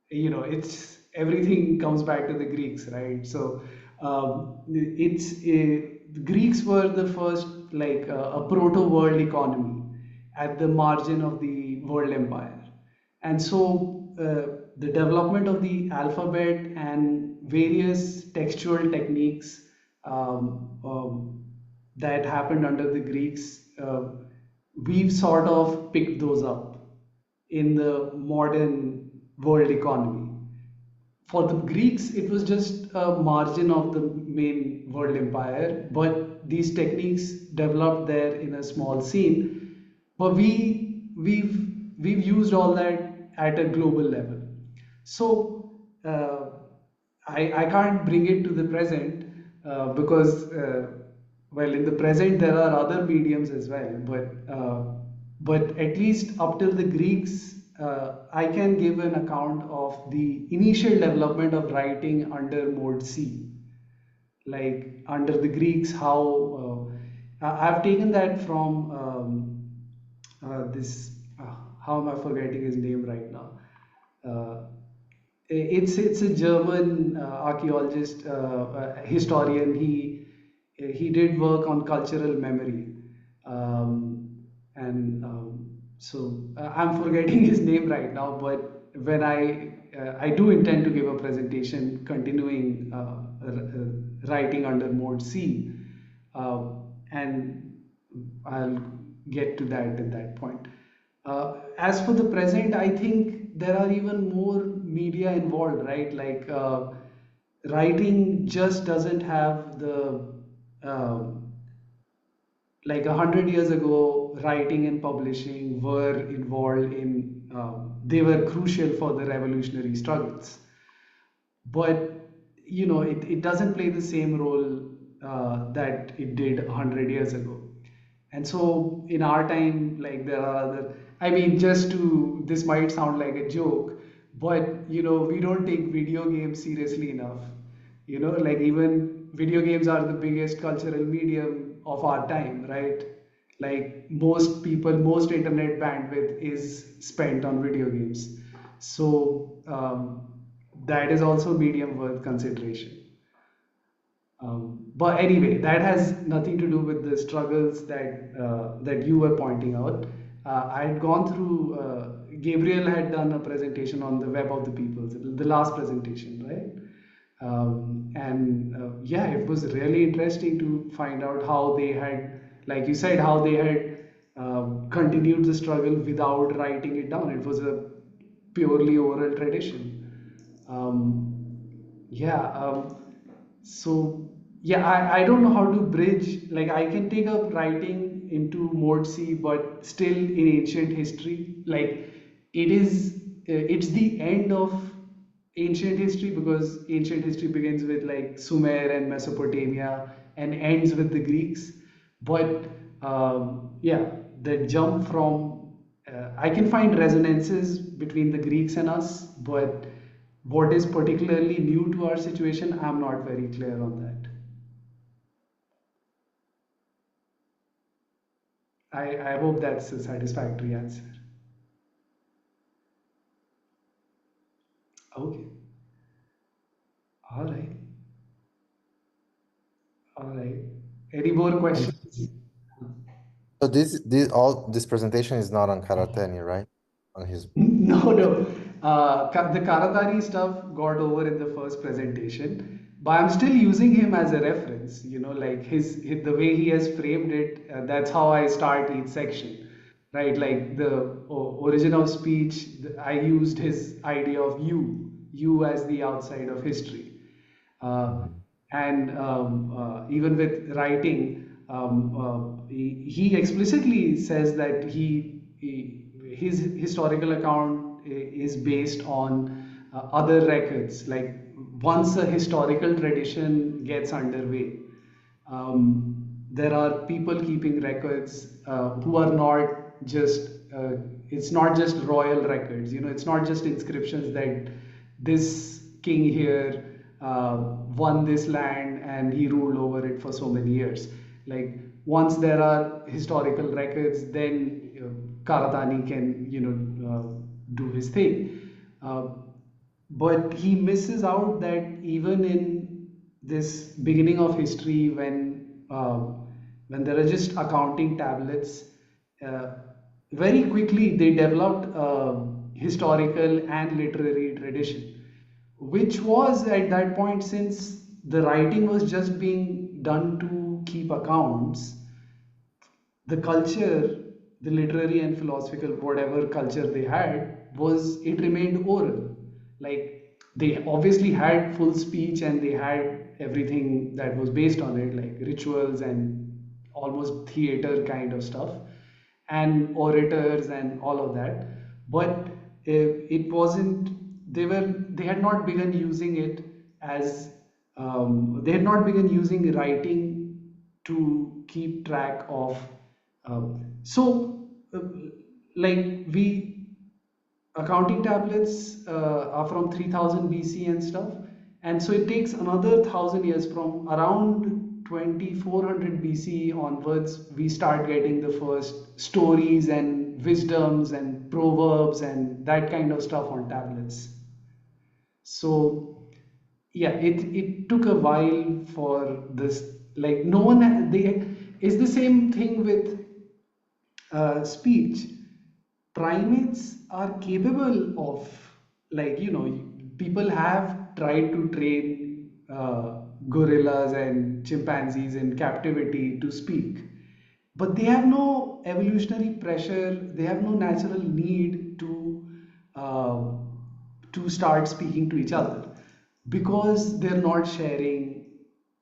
It's everything comes back to the Greeks, right? So the Greeks were the first, like a proto world economy at the margin of the world empire. And so the development of the alphabet and various textual techniques that happened under the Greeks, we've sort of picked those up in the modern world economy. For the Greeks, it was just a margin of the main world empire, but these techniques developed there in a small scene. But we've used all that at a global level. So I can't bring it to the present because well, in the present there are other mediums as well, but at least up till the Greeks, I can give an account of the initial development of writing under mode C. Like under the Greeks, how I've taken that from this. How am I forgetting his name right now? Uh, it's a German archaeologist, historian. He did work on cultural memory, and so I'm forgetting his name right now. But when I do intend to give a presentation continuing writing under mode C, uh, and I'll get to that at that point. As for the present, I think there are even more media involved, right? Like writing just doesn't have the like 100 years ago, writing and publishing were involved in they were crucial for the revolutionary struggles, but it doesn't play the same role that it did 100 years ago. And so in our time, like there are other, I mean, just to, this might sound like a joke, but we don't take video games seriously enough. Like even video games are the biggest cultural medium of our time, right? Like most people, most internet bandwidth is spent on video games. So that is also medium worth consideration. But anyway, that has nothing to do with the struggles that you were pointing out. I had gone through. Gabriel had done a presentation on the Web of the Peoples, the last presentation, right? And yeah, it was really interesting to find out how they had, like you said, how they had continued the struggle without writing it down. It was a purely oral tradition. Yeah. So yeah, I don't know how to bridge. Like I can take up writing into mode C, but still in ancient history. Like it's the end of ancient history because ancient history begins with like Sumer and Mesopotamia, and ends with the Greeks. But yeah, the jump from I can find resonances between the Greeks and us, but what is particularly new to our situation, I'm not very clear on that. I hope that's a satisfactory answer. Okay. All right. All right. Any more And questions? so this presentation is not on Karatani, right? On his No, no. The Karatari stuff got over in the first presentation, but I'm still using him as a reference. You know, like the way he has framed it. That's how I start each section, right? Like the origin of speech. I used his idea of you as the outside of history. Uh, Mhm. and even with writing, he explicitly says that his historical account is based on other records. Like once a historical tradition gets underway, there are people keeping records who are not just it's not just royal records, you know, it's not just inscriptions that this king here won this land and he ruled over it for so many years. Like once there are historical records, then Karatani can, you know, do his thing. But he misses out that even in this beginning of history, when there are just accounting tablets, uh, very quickly they developed a historical and literary tradition, which was at that point, since the writing was just being done to keep accounts, the culture, the literary and philosophical, whatever culture they had, was it remained oral. Like they obviously had full speech and they had everything that was based on it, like rituals and almost theater kind of stuff, and orators and all of that. But it wasn't. They had not begun using it as they had not begun using writing to keep track of so like we accounting tablets are from 3000 BC and stuff, and so it takes another 1000 years from around 2400 BC onwards we start getting the first stories and wisdoms and proverbs and that kind of stuff on tablets. So yeah, it took a while for this. Like no one they it's the same thing with speech. Primates are capable of, like, you know, people have tried to train gorillas and chimpanzees in captivity to speak, but they have no evolutionary pressure, they have no natural need uh, to start speaking to each other because they're not sharing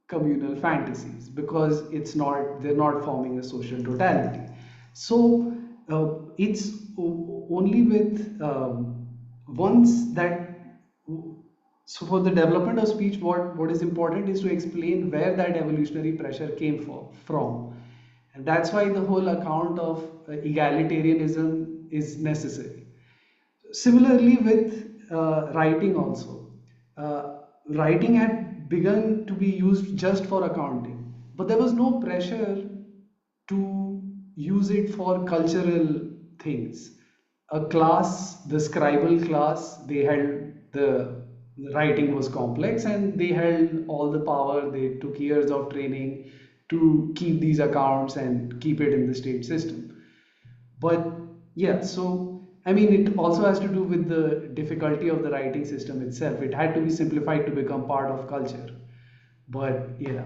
communal fantasies, because they're not forming a social totality. So it's only with once that so for the development of speech, what is important is to explain where that evolutionary pressure came from, and that's why the whole account of egalitarianism is necessary. Similarly, with writing also, writing had begun to be used just for accounting, but there was no pressure to use it for cultural things. A class, the scribal class, they held the writing was complex and they held all the power. They took years of training to keep these accounts and keep it in the state system. But yeah, so I mean, it also has to do with the difficulty of the writing system itself. It had to be simplified to become part of culture. But yeah,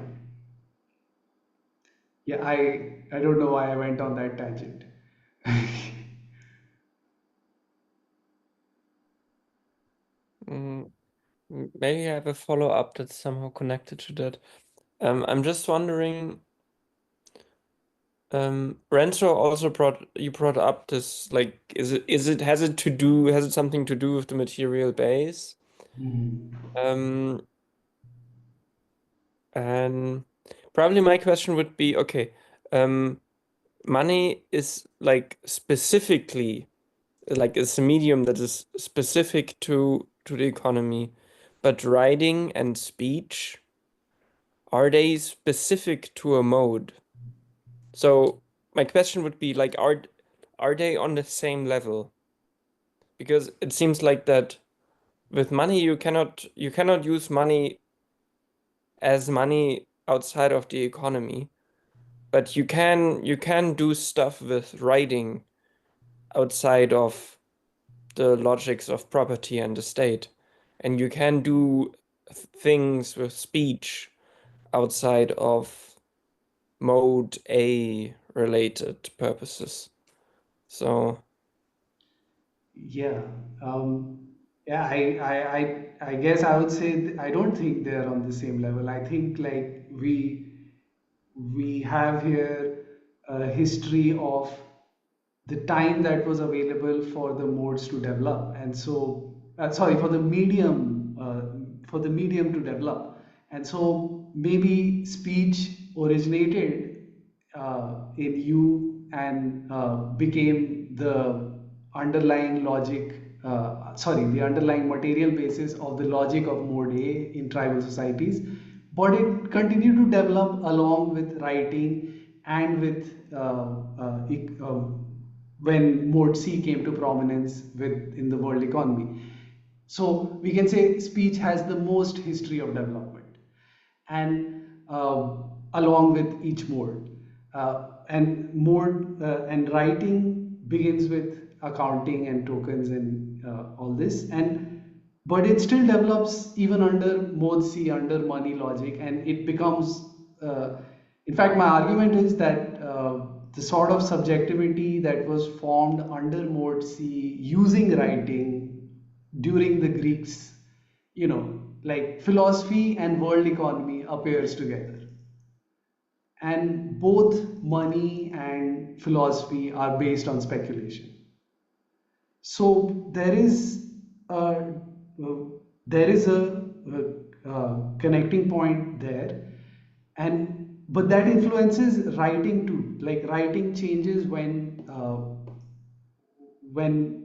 I don't know why I went on that tangent. Mm, maybe I have a follow-up that's somehow connected to that. I'm just wondering, Renzo also brought up this, like, has it something to do with the material base? Mhm. Um, and Probably my question would be, okay, money is like specifically, like it's a medium that is specific to the economy, but writing and speech, are they specific to a mode? So my question would be like, are they on the same level? Because it seems like that with money you cannot use money as money outside of the economy, but you can do stuff with writing outside of the logics of property and the state, and you can do things with speech outside of mode A related purposes. So Yeah, um, yeah. I guess I would say I don't think they're on the same level. I think like we have here a history of the time that was available for the modes to develop, and so sorry, for the medium to develop, and so maybe speech originated in you and became the underlying logic, the underlying material basis of the logic of mode A in tribal societies, but it continued to develop along with writing and with when mode C came to prominence in the world economy. So we can say speech has the most history of development, and along with each mode. And writing begins with accounting and tokens and all this, and but it still develops even under mode C, under money logic, and it becomes. In fact, my argument is that the sort of subjectivity that was formed under mode C using writing during the Greeks, like philosophy and world economy appears together, and both money and philosophy are based on speculation. So there is a connecting point there, and but that influences writing too. Like writing changes when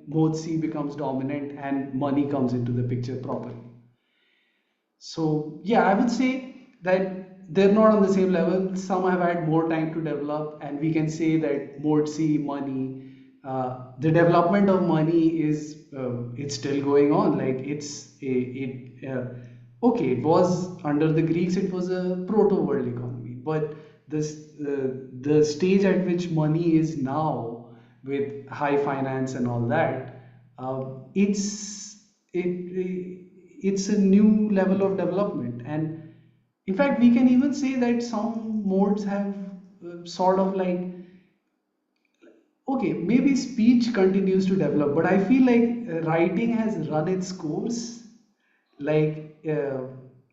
mode C becomes dominant and money comes into the picture properly. So yeah, I would say that they're not on the same level. Some have had more time to develop, and we can say that mode C money, the development of money is it's still going on. Like okay, it was under the Greeks, it was a proto world economy, but the stage at which money is now with high finance and all that, it's a new level of development. And in fact we can even say that some modes have sort of like, okay, maybe speech continues to develop, but I feel like writing has run its course. Like uh,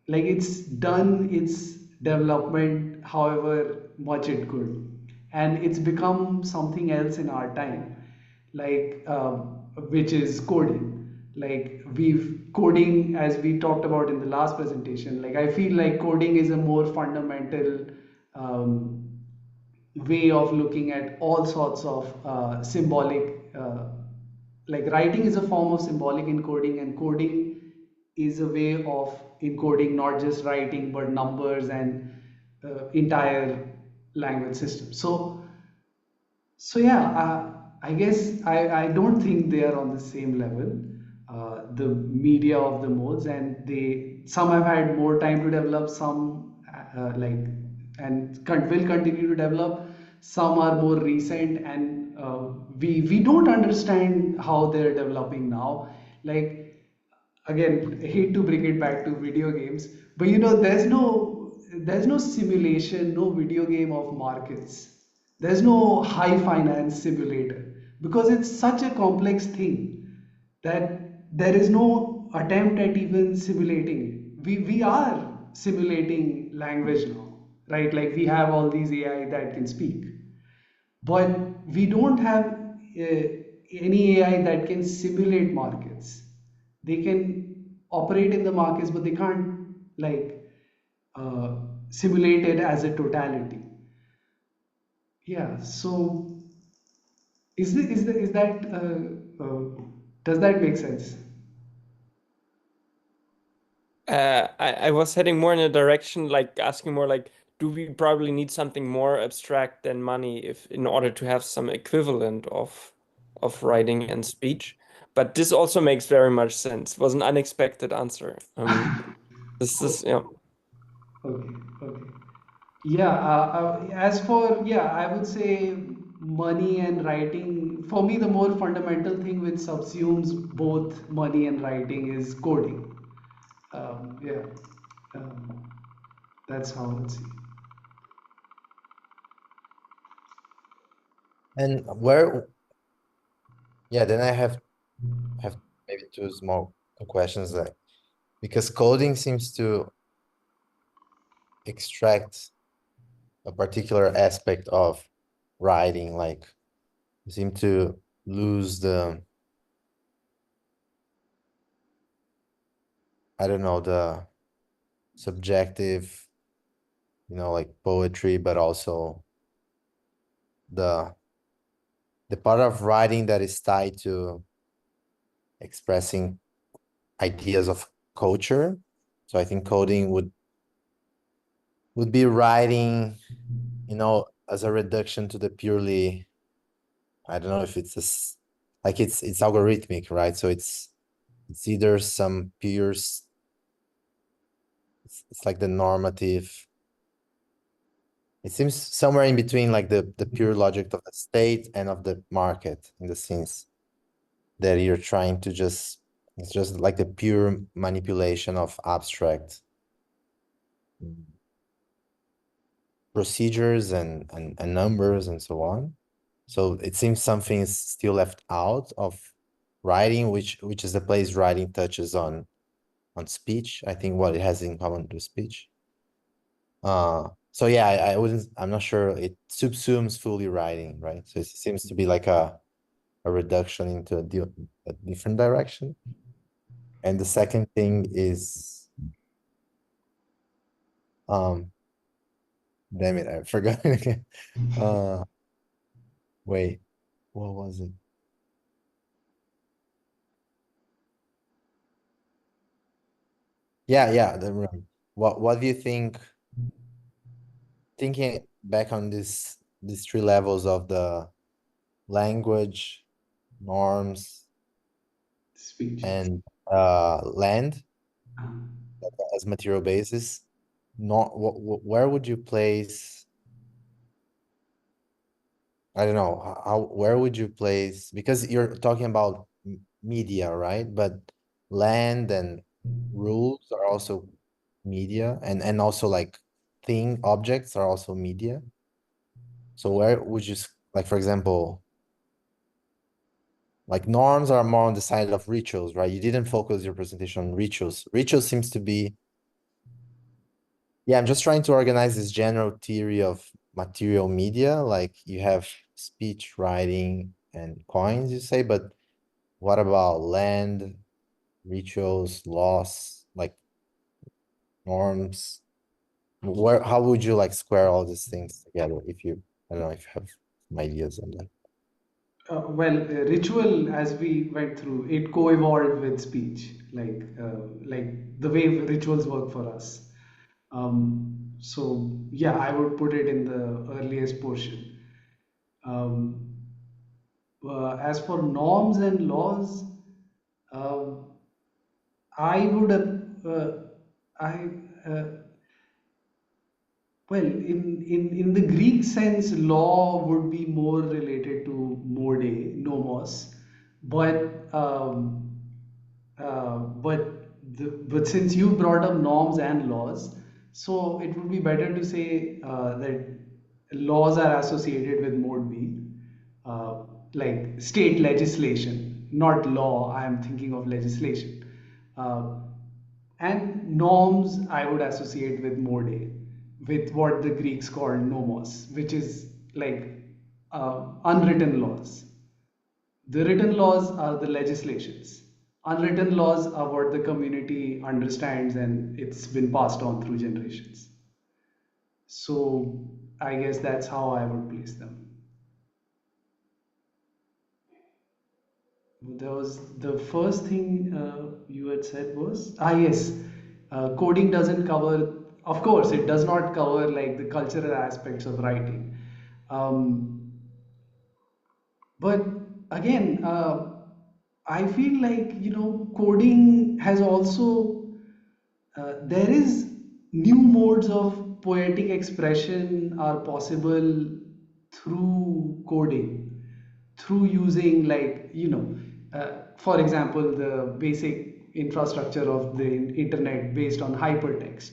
like it's done its development however much it could, and it's become something else in our time, like which is coding. Like we've coding, as we talked about in the last presentation, like I feel like coding is a more fundamental um, way of looking at all sorts of symbolic, like writing is a form of symbolic encoding, and coding is a way of encoding not just writing but numbers and entire language system. So yeah, I guess I don't think they are on the same level, the media of the modes, and some have had more time to develop, some and will continue to develop. Some are more recent, and we don't understand how they're developing now. Like again, I hate to bring it back to video games, but there's no simulation, no video game of markets. There's no high finance simulator, because it's such a complex thing that there is no attempt at even simulating it. We are simulating language now, right? Like we have all these AI that can speak, but we don't have any AI that can simulate markets. They can operate in the markets, but they can't like simulate it as a totality. Yeah. So is that does that make sense? I was heading more in a direction like asking more like, do we probably need something more abstract than money if in order to have some equivalent of writing and speech? But this also makes very much sense. Was an unexpected answer. This is yeah. Okay. Okay. Yeah, as for, yeah, I would say money and writing. For me, the more fundamental thing which subsumes both money and writing is coding. Yeah, um, that's how I would see. And where, yeah, then I have maybe two small questions, like, because coding seems to extract a particular aspect of writing, like you seem to lose the, I don't know, the subjective, like poetry, but also the the part of writing that is tied to expressing ideas of culture. So I think coding would be writing, as a reduction to the purely, I don't know if it's like it's algorithmic, right? So it's either some pure, it's like the normative. It seems somewhere in between, like the pure logic of the state and of the market, in the sense that you're trying to it's just like the pure manipulation of abstract procedures and numbers and so on. So it seems something is still left out of writing, which is the place writing touches on speech. I think what it has in common with speech. So yeah, I'm not sure it subsumes fully writing, right? So it seems to be like a reduction into a different direction. And the second thing is, um, damn it, I forgot again. Uh, wait, what was it? Yeah, the room. What do you think, thinking back on these three levels of the language, norms, Speech. and land as material basis, not where would you place, I don't know, where would you place, because you're talking about media, right? But land and rules are also media, and also like objects are also media. So where would you like, for example, like norms are more on the side of rituals, right? You didn't focus your presentation on rituals. Rituals seems to be, yeah, I'm just trying to organize this general theory of material media. Like you have speech, writing, and coins, you say, but what about land, rituals, laws, like norms? How would you like square all these things together, if you, I don't know if you have some ideas on that. Ritual, as we went through, it co-evolved with speech, like the way rituals work for us. So yeah, I would put it in the earliest portion. Um, as for norms and laws, uh, I would I well, in the Greek sense, law would be more related to mode, nomos, but but since you brought up norms and laws, so it would be better to say that laws are associated with mode B, uh, like state legislation, not law. I am thinking of legislation. Uh, and norms I would associate with mode, with what the Greeks called nomos, which is like unwritten laws. The written laws are the legislations. Unwritten laws are what the community understands and it's been passed on through generations. So I guess that's how I would place them. There was the first thing you had said was, yes, coding doesn't cover, of course, it does not cover like the cultural aspects of writing. Um, but again, I feel like, coding has also, there is new modes of poetic expression are possible through coding, through using like, for example, the basic infrastructure of the internet based on hypertext,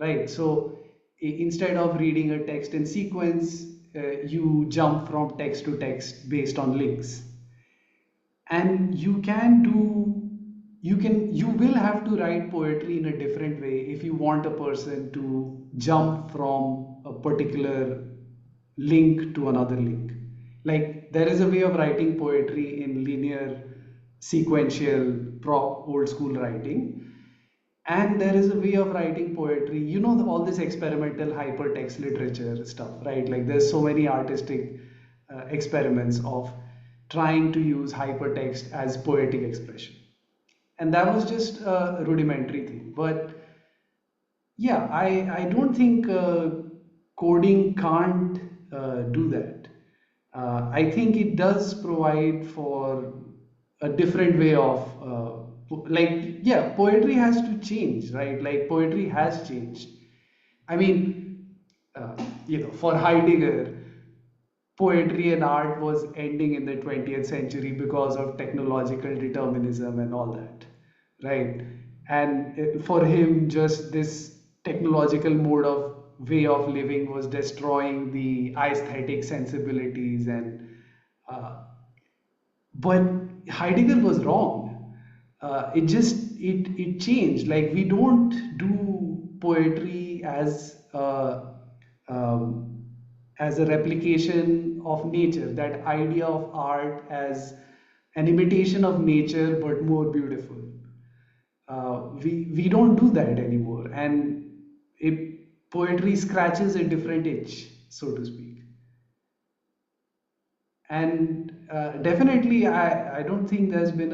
right? So instead of reading a text in sequence, you jump from text to text based on links. And you will have to write poetry in a different way if you want a person to jump from a particular link to another link. Like there is a way of writing poetry in linear sequential old school writing, and there is a way of writing poetry, all this experimental hypertext literature stuff, right? Like there's so many artistic experiments of trying to use hypertext as poetic expression. And that was just a rudimentary thing. But yeah, I don't think coding can't do that. I think it does provide for a different way of, yeah, poetry has to change, right? Like poetry has changed. I mean, for Heidegger, poetry and art was ending in the 20th century because of technological determinism and all that, right? And for him, just this technological mode of way of living was destroying the aesthetic sensibilities. And uh, but Heidegger was wrong. It changed. Like we don't do poetry um, as a replication of nature. That idea of art as an imitation of nature but more beautiful. We don't do that anymore, and poetry scratches a different itch, so to speak. And definitely, I don't think there's been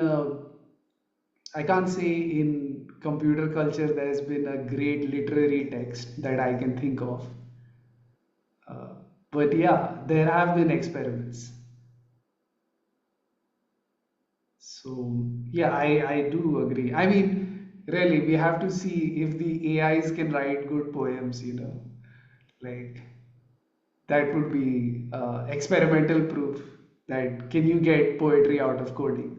I can't say in computer culture there's been a great literary text that I can think of. Uh, but yeah, there have been experiments. So yeah, I do agree. I mean, really, we have to see if the AIs can write good poems, like that would be experimental proof that can you get poetry out of coding.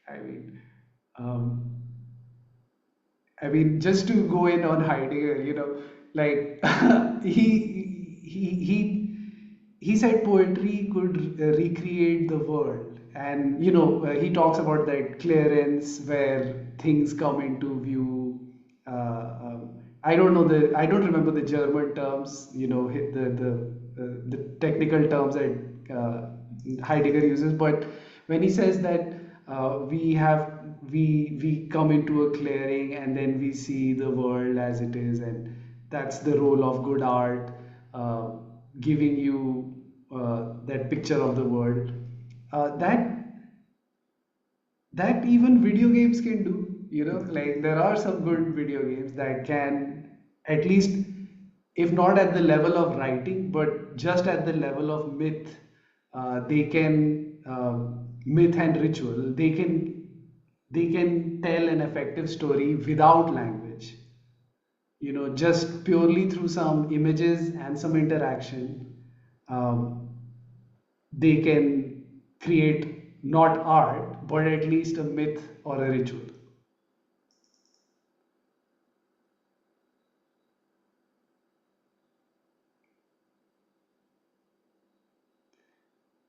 I mean, um, just to go in on Heidegger, like he said poetry could recreate the world, and he talks about that clearance where things come into view. I don't remember the German terms, the technical terms that Heidegger uses, but when he says that we come into a clearing and then we see the world as it is, and that's the role of good art, uh, giving you that picture of the world. That even video games can do. Like there are some good video games that can, at least if not at the level of writing but just at the level of myth, they can myth and ritual, they can tell an effective story without language, just purely through some images and some interaction. um, they can create not art but at least a myth or a ritual.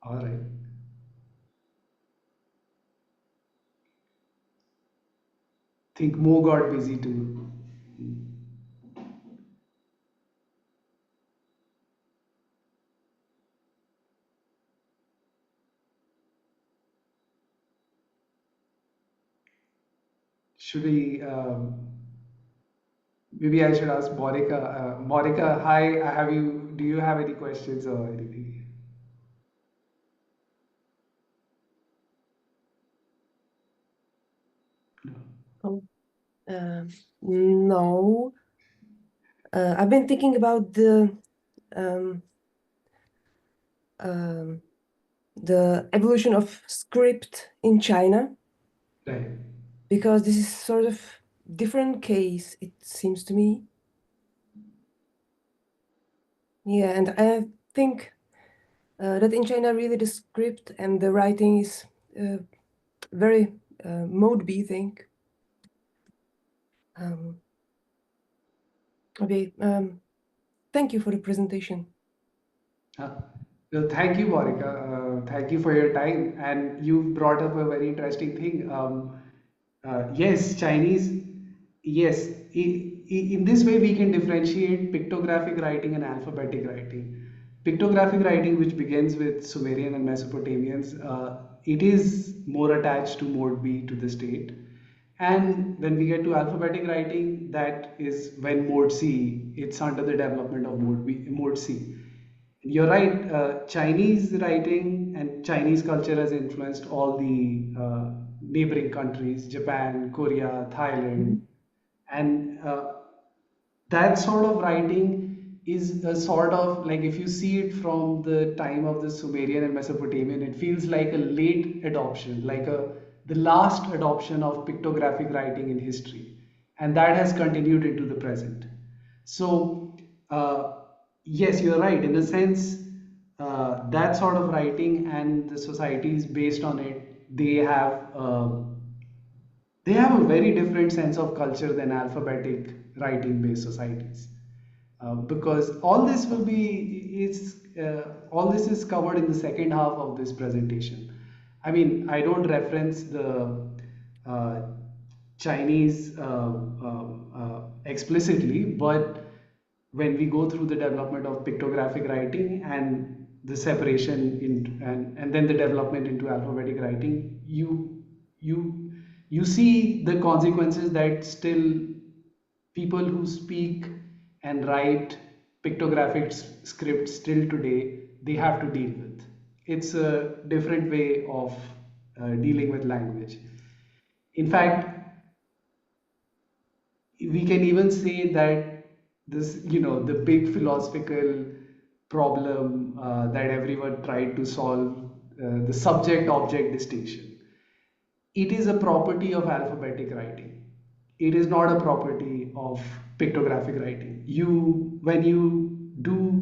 All right. Think Mo got busy too. should we? Maybe I should ask Morika. Morika, hi. Have you? Do you have any questions or anything? No. Oh, no. I've been thinking about um, um, the evolution of script in China, Right. because this is sort of different case, it seems to me. Yeah, and I think that in China, really the script and the writing is very mode B thing. Okay, thank you for the presentation. Well, thank you, Morika. Thank you for your time. And you've brought up a very interesting thing. Yes, Chinese, yes, in this way we can differentiate pictographic writing and alphabetic writing. Pictographic writing, which begins with Sumerian and Mesopotamians, it is more attached to mode B, to the state. And when we get to alphabetic writing, that is when mode C, it's under the development of mode C. You're right, Chinese writing and Chinese culture has influenced all the neighboring countries, Japan, Korea, Thailand, Mhm. and that sort of writing is a sort of like, if you see it from the time of the Sumerian and Mesopotamian, it feels like a late adoption, like the last adoption of pictographic writing in history, and that has continued into the present. So yes, you're right. In a sense, that sort of writing and the societies based on it, they have a very different sense of culture than alphabetic writing based societies. Because all this will be is all this is covered in the second half of this presentation. I mean, I don't reference the uh, Chinese explicitly, but when we go through the development of pictographic writing and the separation in and then the development into alphabetic writing, you you see the consequences that still people who speak and write pictographic scripts still today they have to deal with. It's a different way of dealing with language. In fact, we can even say that this, the big philosophical problem that everyone tried to solve, the subject object distinction, it is a property of alphabetic writing. It is not a property of pictographic writing. When you do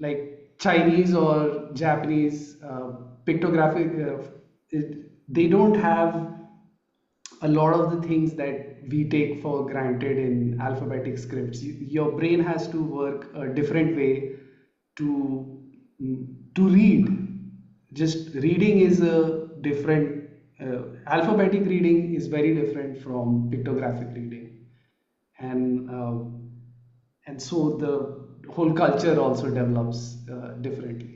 like Chinese or Japanese pictographic, they don't have a lot of the things that we take for granted in alphabetic scripts. Your brain has to work a different way to to read. Just reading is a different. Alphabetic reading is very different from pictographic reading, and so the whole culture also develops differently.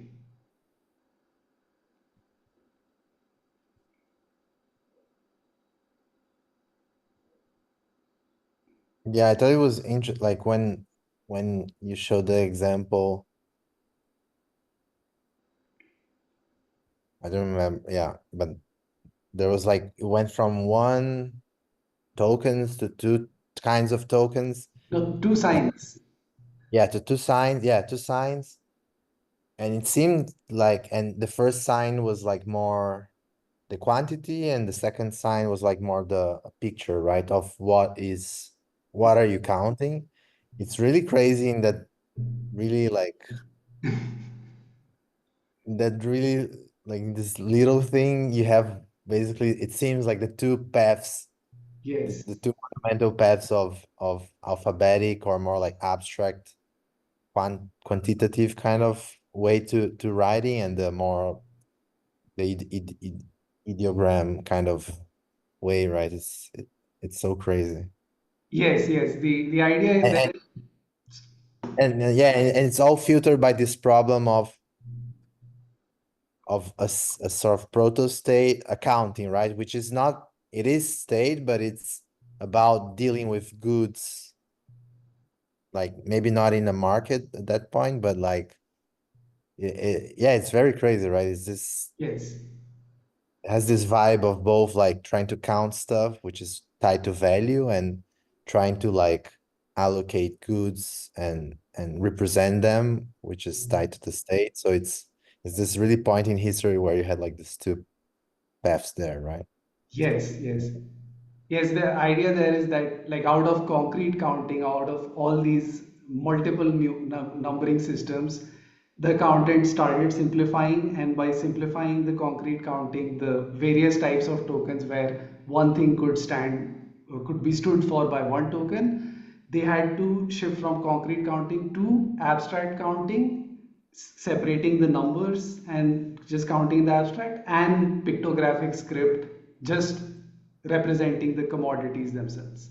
Yeah, I thought it was interesting, like when you showed the example, I don't remember, yeah, but there was like it went from one tokens to two kinds of tokens. No, two signs. Yeah, to two signs, yeah, two signs. And it seemed like, and the first sign was like more the quantity, and the second sign was like more the picture, right? Of what are you counting? It's really crazy in that really like that really like this little thing you have basically it seems like the two paths, Yes. the two fundamental paths of alphabetic or more like abstract quantitative kind of way to writing, and the more the ideogram kind of way, right? It's so crazy. Yes, yes. The idea is that And yeah, and it's all filtered by this problem of a sort of proto state accounting, right? Which is not, it is state, but it's about dealing with goods, like maybe not in the market at that point, but like, yeah, it's very crazy, right? It's this Yes. has this vibe of both like trying to count stuff, which is tied to value, and trying to like allocate goods and represent them, which is tied to the state. So it's this really point in history where you had like these two paths there, right? Yes, yes. Yes, the idea there is that, like, out of concrete counting, out of all these multiple numbering systems, the accountant started simplifying, and by simplifying the concrete counting, the various types of tokens where one thing could stand, could be stood for by one token, they had to shift from concrete counting to abstract counting, separating the numbers and just counting the abstract, and pictographic script just representing the commodities themselves.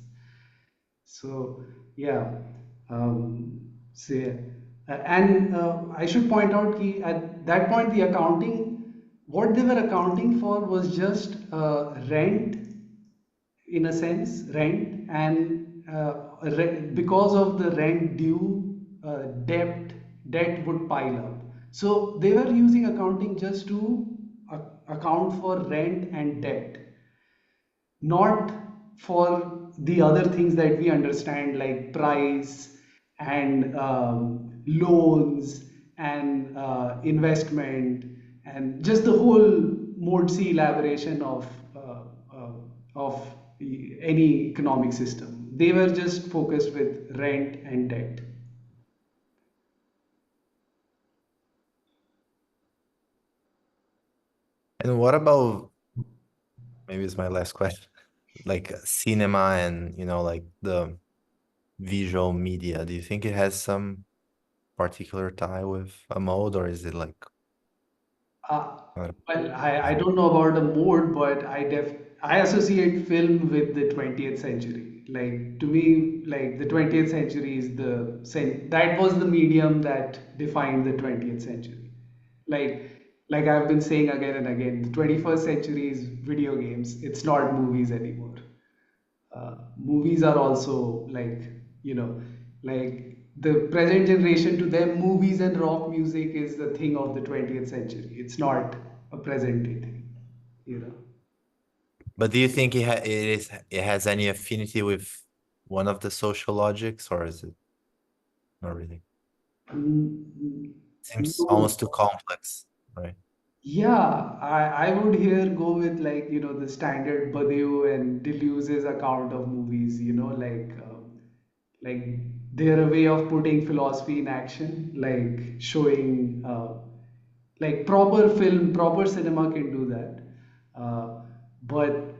So yeah, so yeah. And I should point out that at that point the accounting, what they were accounting for was just rent, in a sense, rent, and because of the rent due, debt would pile up. So they were using accounting just to account for rent and debt, not for the other things that we understand, like price and loans and investment, and just the whole modesty elaboration uh, of any economic system. They were just focused with rent and debt. And what about, maybe it's my last question, like cinema and, like the visual media? Do you think it has some particular tie with a mode, or is it like, Uh, not well, I don't know about the mode, but I associate film with the 20th century. Like, to me, like, the 20th century is that was the medium that defined the 20th century. Like like I've been saying again and again, the 21st century is video games. It's not movies anymore. Movies are also, like, you know like, the present generation, to them movies and rock music is the thing of the 20th century. It's not a present day thing, you know But do you think it has any affinity with one of the social logics, or is it not really? Mm, Seems no. almost too complex, right? Yeah, I would here go with, like, the standard Badiou and Deleuze's account of movies, like they're a way of putting philosophy in action, like showing, like, proper film, proper cinema can do that. But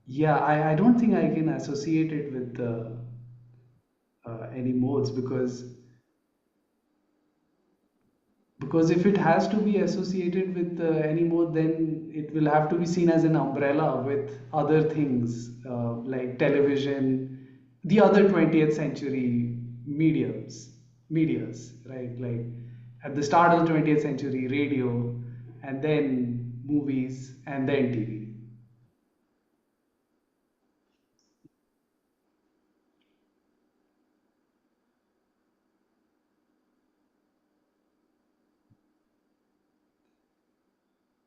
yeah, I don't think I can associate it with any modes, because if it has to be associated with any mode, then it will have to be seen as an umbrella with other things, like television, the other 20th century medias, right? Like, at the start of the 20th century, radio, and then movies, and then TV.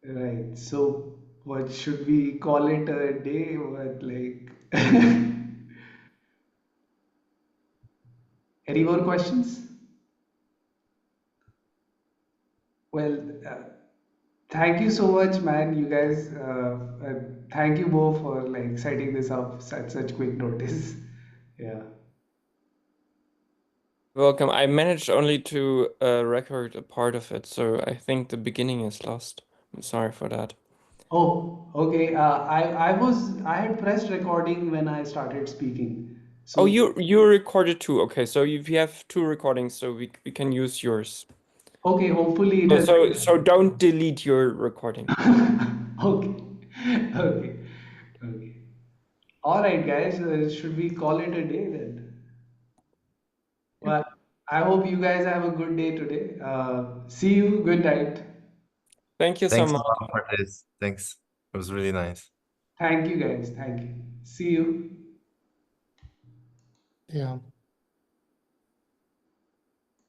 Right. So, what should we call it a day? What, like, any more questions? Well, thank you so much, man. You guys, thank you both for, like, setting this up at such quick notice. Yeah. Welcome. I managed only to record a part of it, so I think the beginning is lost. I'm sorry for that. Oh, okay. I had pressed recording when I started speaking. Oh, So, you recorded too. Okay, so if you have two recordings, so we can use yours. okay, hopefully it So has. so don't delete your recording. Okay. Okay. Okay. All right, guys. Should we call it a day then? Well, I hope you guys have a good day today. See you. Good night. Thank you so Thanks a much. lot for this. Thanks. It was really nice. Thank you, guys. Thank you. See you. Yeah.